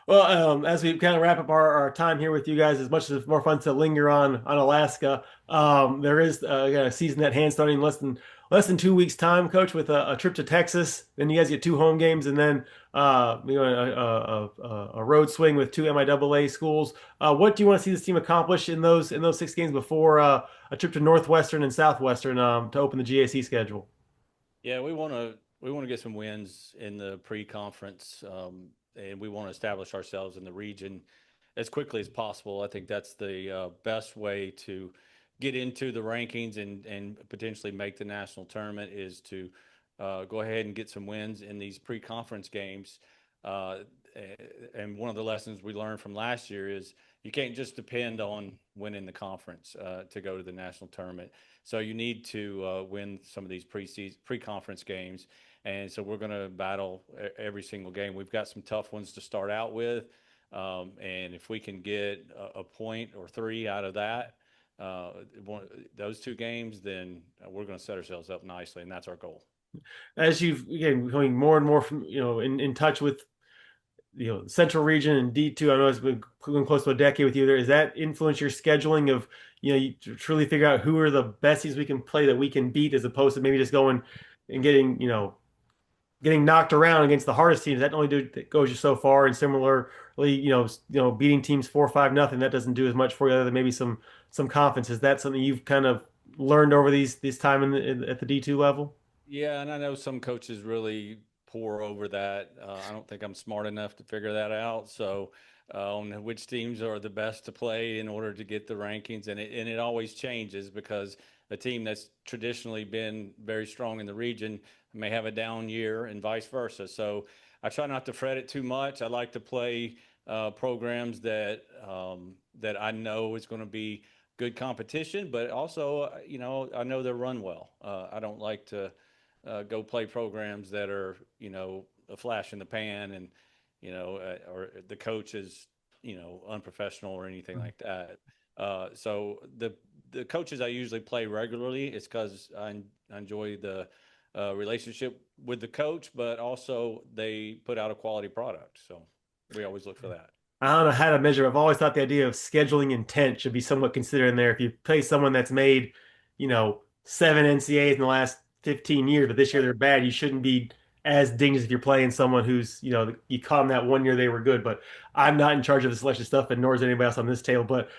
Well, as we kind of wrap up our time here with you guys, as much as it's more fun to linger on Alaska, there is a season at hand starting in less than 2 weeks time, Coach, with a trip to Texas. Then you guys get 2 home games, and then a road swing with two MIAA schools. What do you want to see this team accomplish in those 6 games before a trip to Northwestern and Southwestern to open the GAC schedule? Yeah, we want to get some wins in the pre-conference, and we want to establish ourselves in the region as quickly as possible. I think that's the best way to get into the rankings and potentially make the national tournament is to go ahead and get some wins in these pre-conference games. And one of the lessons we learned from last year is you can't just depend on winning the conference to go to the national tournament. So you need to win some of these pre-conference games. And so we're going to battle every single game. We've got some tough ones to start out with. And if we can get a point or three out of that, those 2 games, then we're going to set ourselves up nicely. And that's our goal. As you've, again, becoming more and more from, in touch with, Central Region and D2, I know it's been close to a decade with you there. Does that influence your scheduling of, you truly figure out who are the besties we can play that we can beat, as opposed to maybe just going and getting knocked around against the hardest teams? That only goes you so far. And similarly, beating teams 4-5-0, that doesn't do as much for you other than maybe some confidence. Is that something you've kind of learned over this time at the D2 level? Yeah, and I know some coaches really pour over that. I don't think I'm smart enough to figure that out. So on which teams are the best to play in order to get the rankings, and it always changes because a team that's traditionally been very strong in the region may have a down year and vice versa. So I try not to fret it too much. I like to play programs that I know is going to be good competition, but also, I know they'll run well. I don't like to go play programs that are, a flash in the pan and, or the coach is, unprofessional or anything like that. So the coaches I usually play regularly, it's because I enjoy the relationship with the coach, but also they put out a quality product. So we always look for that. I don't know how to measure. I've always thought the idea of scheduling intent should be somewhat considered in there. If you play someone that's made, 7 NCAAs in the last 15 years, but this year they're bad, you shouldn't be as dinged as if you're playing someone who's, you caught them that one year they were good. But I'm not in charge of the selection stuff, and nor is anybody else on this table. But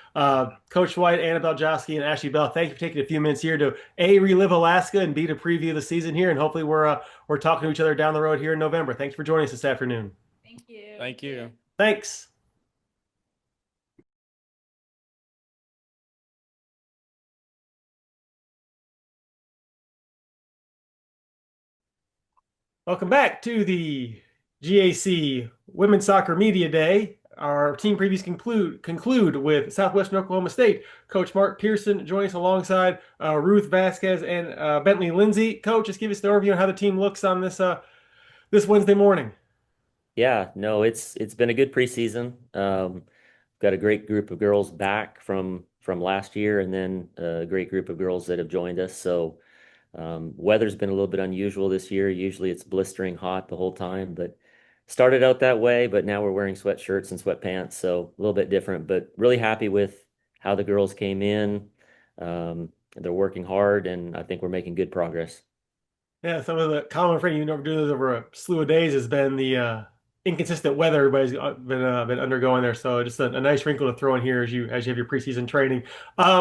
Coach White, Annabelle Joski, and Ashley Bell, thank you for taking a few minutes here to relive Alaska, and B, to preview the season here. And hopefully we're talking to each other down the road here in November. Thanks for joining us this afternoon. Thank you. Thank you. Thanks. Welcome back to the GAC Women's Soccer Media Day. Our team previews conclude with Southwestern Oklahoma State. Coach Mark Pearson joins us alongside Ruth Vasquez and Bentley Lindsay. Coach, just give us the overview on how the team looks on this Wednesday morning. Yeah, no, it's been a good preseason. Got a great group of girls back from last year, and then a great group of girls that have joined us. So weather's been a little bit unusual this year. Usually it's blistering hot the whole time, but started out that way, but now we're wearing sweatshirts and sweatpants, so a little bit different, but really happy with how the girls came in. They're working hard, and I think we're making good progress. Yeah, some of the common frame you never do this over a slew of days has been the inconsistent weather everybody's been undergoing there. So just a nice wrinkle to throw in here as you have your preseason training.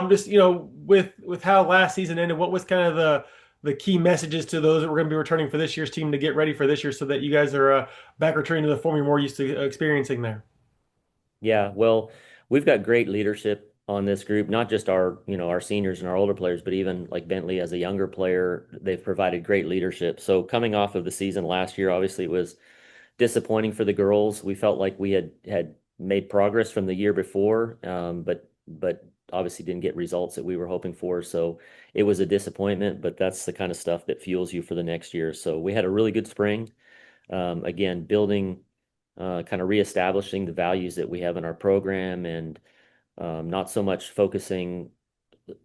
Just with how last season ended, what was kind of the key messages to those that were going to be returning for this year's team to get ready for this year, so that you guys are back returning to the form you're more used to experiencing there? Yeah, well, we've got great leadership on this group, not just our seniors and our older players, but even like Bentley as a younger player, they've provided great leadership. So coming off of the season last year, obviously it was disappointing for the girls. We felt like we had made progress from the year before, but obviously didn't get results that we were hoping for. So it was a disappointment, but that's the kind of stuff that fuels you for the next year. So we had a really good spring. Again, building, kind of reestablishing the values that we have in our program, and not so much focusing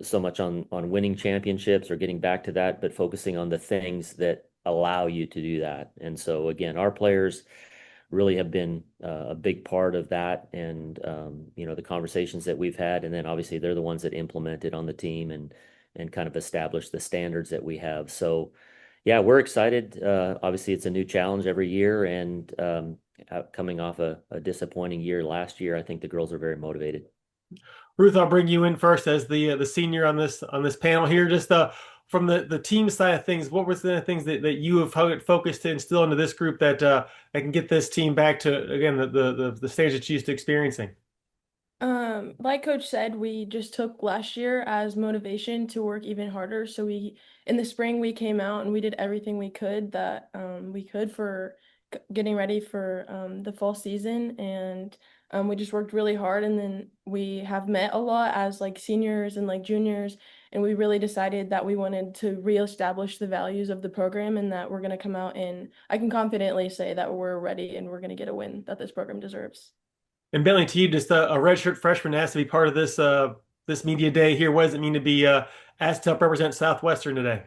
so much on winning championships or getting back to that, but focusing on the things that allow you to do that. And so again, our players really have been a big part of that, and the conversations that we've had, and then obviously they're the ones that implement it on the team and kind of establish the standards that we have. So yeah, we're excited. Obviously, it's a new challenge every year, and coming off a disappointing year last year, I think the girls are very motivated. Ruth, I'll bring you in first as the senior on this panel here. Just from the team side of things, what were the things that you have focused to instill into this group that can get this team back to, again, the stage that you used to experiencing? Like Coach said, we just took last year as motivation to work even harder. So in the spring, we came out and we did everything we could for getting ready for the fall season, and we just worked really hard. And then we have met a lot as like seniors and like juniors, and we really decided that we wanted to reestablish the values of the program, and that we're going to come out, and I can confidently say that we're ready and we're going to get a win that this program deserves. And Bentley, to you, just a redshirt freshman asked to be part of this media day here. What does it mean to be asked to help represent Southwestern today?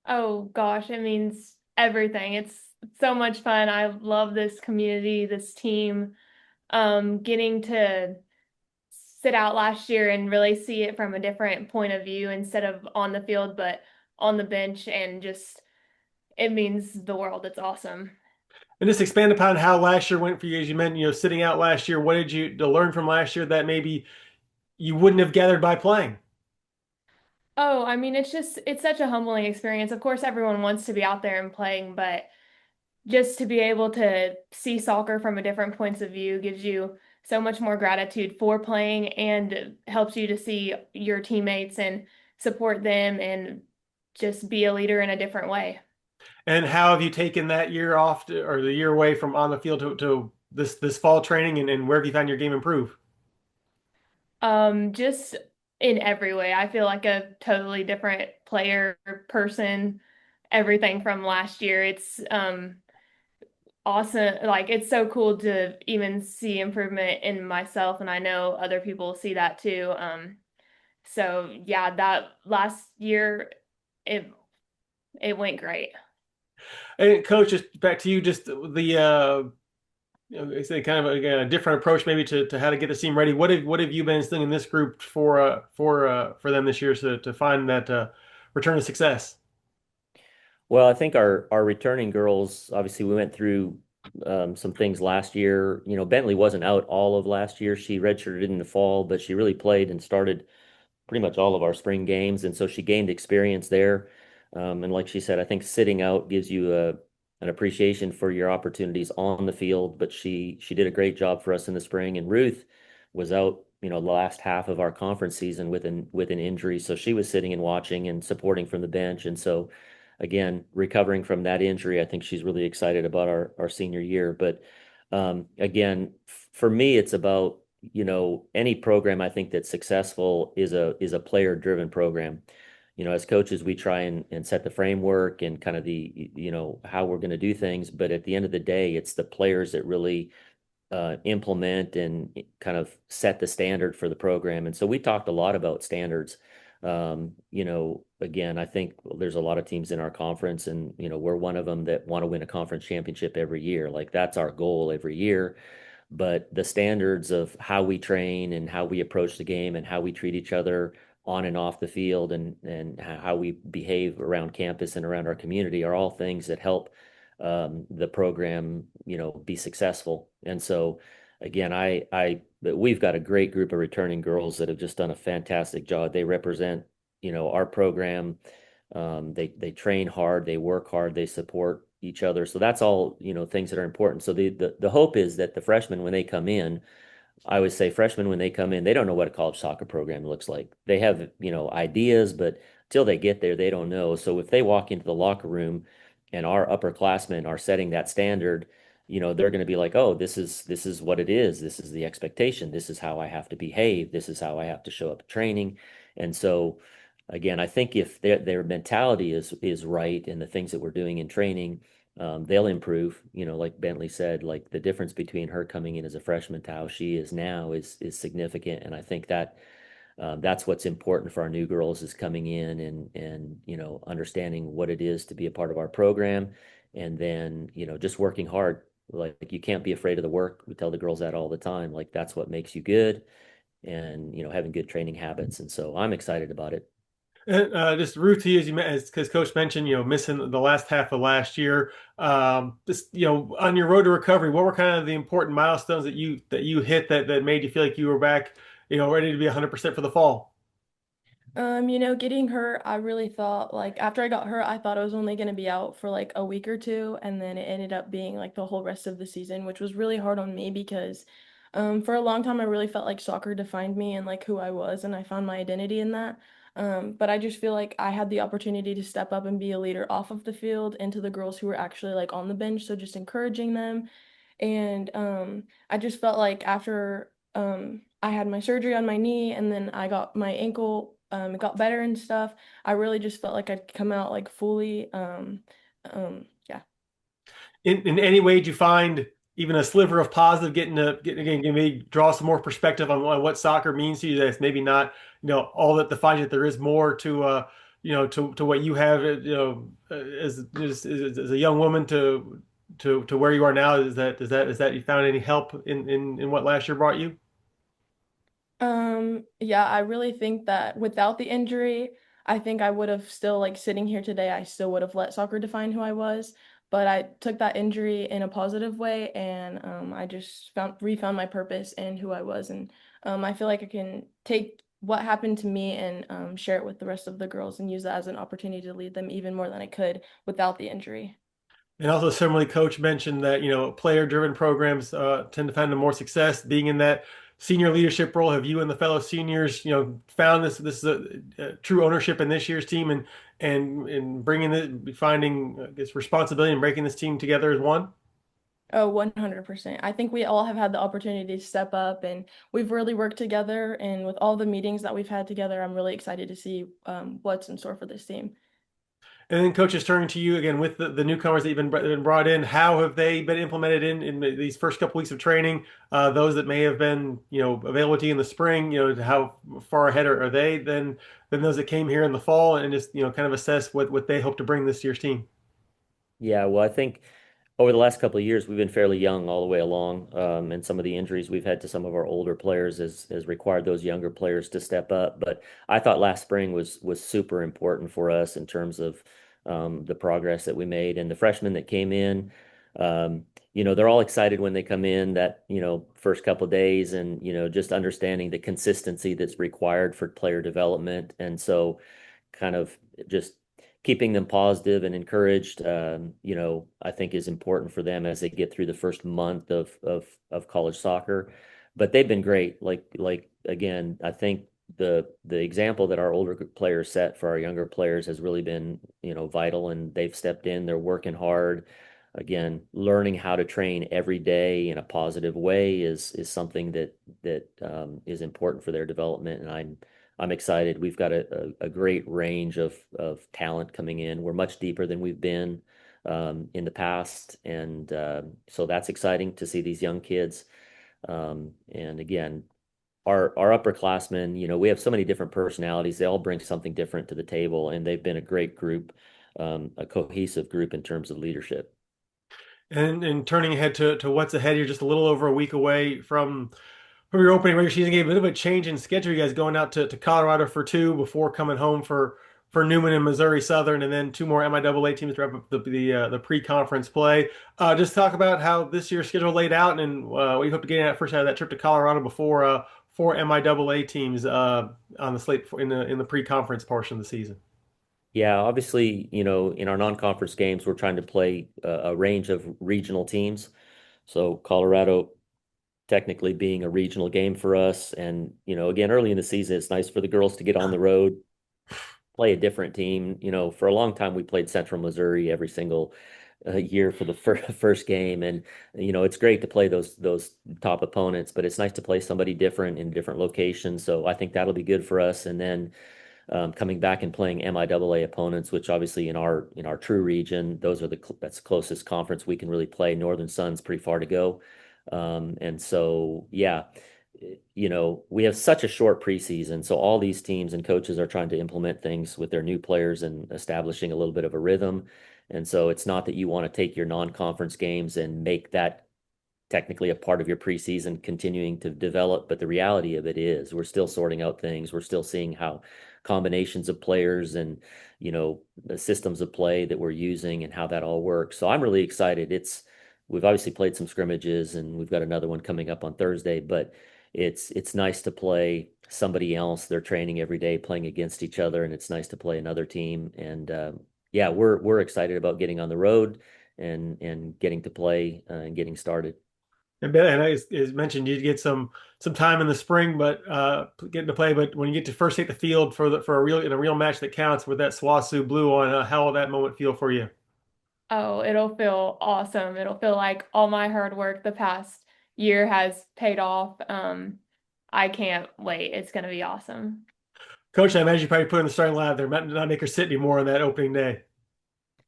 Oh gosh, it means everything. It's so much fun. I love this community, this team. Getting to sit out last year and really see it from a different point of view instead of on the field, but on the bench, and just it means the world. It's awesome. And just expand upon how last year went for you, as you mentioned, sitting out last year. What did you to learn from last year that maybe you wouldn't have gathered by playing? Oh, I mean, it's such a humbling experience. Of course, everyone wants to be out there and playing, but just to be able to see soccer from a different points of view gives you so much more gratitude for playing, and helps you to see your teammates and support them and just be a leader in a different way. And how have you taken that year off or the year away from on the field to this fall training, and where have you found your game improve? Just in every way. I feel like a totally different player, person, everything from last year. It's awesome. Like, it's so cool to even see improvement in myself, and I know other people see that too. So yeah, that last year it went great. And Coach, just back to you, just the it's a kind of a different approach maybe to how to get the team ready. What have you been instilling in this group for them this year to find that return to success? Well, I think our returning girls, obviously we went through some things last year. Bentley wasn't out all of last year. She redshirted in the fall, but she really played and started pretty much all of our spring games, and so she gained experience there. And like she said, I think sitting out gives you an appreciation for your opportunities on the field. But she did a great job for us in the spring. And Ruth was out, the last half of our conference season with an injury, so she was sitting and watching and supporting from the bench. And so, again, recovering from that injury, I think she's really excited about our senior year. But again, for me, it's about any program I think that's successful is a player-driven program. As coaches, we try and set the framework and kind of the how we're going to do things, but at the end of the day, it's the players that really implement and kind of set the standard for the program. And so we talked a lot about standards. Again, I think there's a lot of teams in our conference, and we're one of them that want to win a conference championship every year. Like, that's our goal every year. But the standards of how we train and how we approach the game and how we treat each other on and off the field, and how we behave around campus and around our community are all things that help the program, be successful. And so, again, we've got a great group of returning girls that have just done a fantastic job. They represent, our program. They train hard, they work hard, they support each other. So that's all, things that are important. So the hope is that the freshmen, when they come in, I always say freshmen, when they come in, they don't know what a college soccer program looks like. They have, ideas, but till they get there, they don't know. So if they walk into the locker room and our upperclassmen are setting that standard, they're going to be like, oh, this is what it is. This is the expectation. This is how I have to behave. This is how I have to show up at training. And so, again, I think if their mentality is right, and the things that we're doing in training, they'll improve. Like Bentley said, like the difference between her coming in as a freshman to how she is now is significant. And I think that that's what's important for our new girls, is coming in and understanding what it is to be a part of our program, and then just working hard Like you can't be afraid of the work. We tell the girls that all the time. Like that's what makes you good, and having good training habits. And so I'm excited about it. And just Ruth, to you, because Coach mentioned, missing the last half of last year. Just on your road to recovery, what were kind of the important milestones that you hit that made you feel like you were back, ready to be 100% for the fall? Getting hurt, I really thought like after I got hurt, I thought I was only going to be out for like a week or two, and then it ended up being like the whole rest of the season, which was really hard on me because for a long time I really felt like soccer defined me and like who I was, and I found my identity in that. But I just feel like I had the opportunity to step up and be a leader off of the field and to the girls who were actually like on the bench, so just encouraging them. And I just felt like after I had my surgery on my knee and then I got my ankle, it got better and stuff. I really just felt like I'd come out like fully. Yeah. In any way, did you find even a sliver of positive, getting maybe draw some more perspective on what soccer means to you? That's maybe not all that defines it. There is more to to what you have as a young woman to where you are now. Is that you found any help in what last year brought you? Yeah, I really think that without the injury, I think I would have still like sitting here today, I still would have let soccer define who I was. But I took that injury in a positive way, and I just refound my purpose and who I was. And I feel like I can take what happened to me and share it with the rest of the girls and use that as an opportunity to lead them even more than I could without the injury. And also, similarly, Coach mentioned that player-driven programs tend to find the more success. Being in that senior leadership role, have you and the fellow seniors, found this is a true ownership in this year's team and bringing it, finding this responsibility and breaking this team together as one? Oh, 100%. I think we all have had the opportunity to step up and we've really worked together. And with all the meetings that we've had together, I'm really excited to see what's in store for this team. And then, coaches, turning to you again with the newcomers that you've been brought in, how have they been implemented in these first couple weeks of training? Those that may have been available to you in the spring, how far ahead are they than those that came here in the fall, and just kind of assess what they hope to bring this year's team. Yeah, well, I think over the last couple of years, we've been fairly young all the way along, and some of the injuries we've had to some of our older players has required those younger players to step up. But I thought last spring was super important for us in terms of the progress that we made, and the freshmen that came in. They're all excited when they come in that first couple of days, and just understanding the consistency that's required for player development, and so kind of just keeping them positive and encouraged, I think is important for them as they get through the first month of college soccer. But they've been great. Like again, I think the example that our older players set for our younger players has really been, vital, and they've stepped in. They're working hard. Again, learning how to train every day in a positive way is something that is important for their development, and I'm excited. We've got a great range of talent coming in. We're much deeper than we've been in the past. And so that's exciting to see these young kids. And again, our upperclassmen, we have so many different personalities. They all bring something different to the table, and they've been a great group, a cohesive group in terms of leadership. And turning ahead to what's ahead, you're just a little over a week away from your opening regular season game. A bit of a change in schedule. You guys going out to Colorado for 2 before coming home for Newman and Missouri Southern, and then 2 more MIAA teams to wrap up the pre-conference play. Just talk about how this year's schedule laid out, and what you hope to get out first out of that trip to Colorado before 4 MIAA teams on the slate in the pre-conference portion of the season. Yeah, obviously, in our non-conference games, we're trying to play a range of regional teams. So Colorado technically being a regional game for us. And, again, early in the season, it's nice for the girls to get on the road, play a different team. For a long time, we played Central Missouri every single year for the first game. And, it's great to play those top opponents, but it's nice to play somebody different in different locations. So I think that'll be good for us. And then coming back and playing MIAA opponents, which obviously in our true region, those are that's the closest conference we can really play. Northern Sun's pretty far to go. And so, yeah, we have such a short preseason, so all these teams and coaches are trying to implement things with their new players and establishing a little bit of a rhythm. And so it's not that you want to take your non-conference games and make that technically a part of your preseason continuing to develop, but the reality of it is we're still sorting out things. We're still seeing how combinations of players and, the systems of play that we're using and how that all works. So I'm really excited. We've obviously played some scrimmages and we've got another one coming up on Thursday, but it's nice to play somebody else. They're training every day, playing against each other, and it's nice to play another team. And yeah, we're excited about getting on the road and getting to play and getting started. And Ben, I know it's mentioned you get some time in the spring, but getting to play. But when you get to first take the field for a real match that counts with that SWOSU blue on, how will that moment feel for you? Oh, it'll feel awesome. It'll feel like all my hard work the past year has paid off. I can't wait. It's gonna be awesome. Coach, I imagine you probably put in the starting lineup there, not make her sit anymore on that opening day.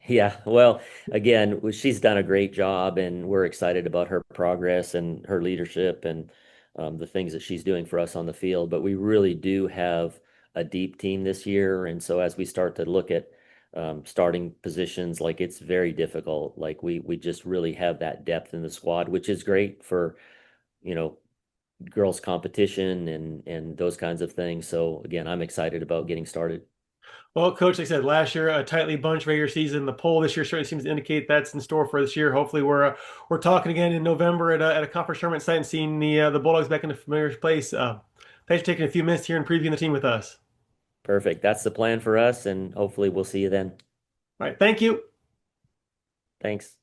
Yeah, well, again, she's done a great job, and we're excited about her progress and her leadership and the things that she's doing for us on the field. But we really do have a deep team this year, and so as we start to look at starting positions, like it's very difficult. Like we just really have that depth in the squad, which is great for you know girls competition and those kinds of things. So again, I'm excited about getting started. Well, Coach, like I said, last year a tightly bunched regular season. The poll this year certainly seems to indicate that's in store for this year. Hopefully, we're talking again in November at a conference tournament site and seeing the Bulldogs back in a familiar place. Thanks for taking a few minutes here and previewing the team with us. Perfect. That's the plan for us, and hopefully we'll see you then. All right. Thank you. Thanks.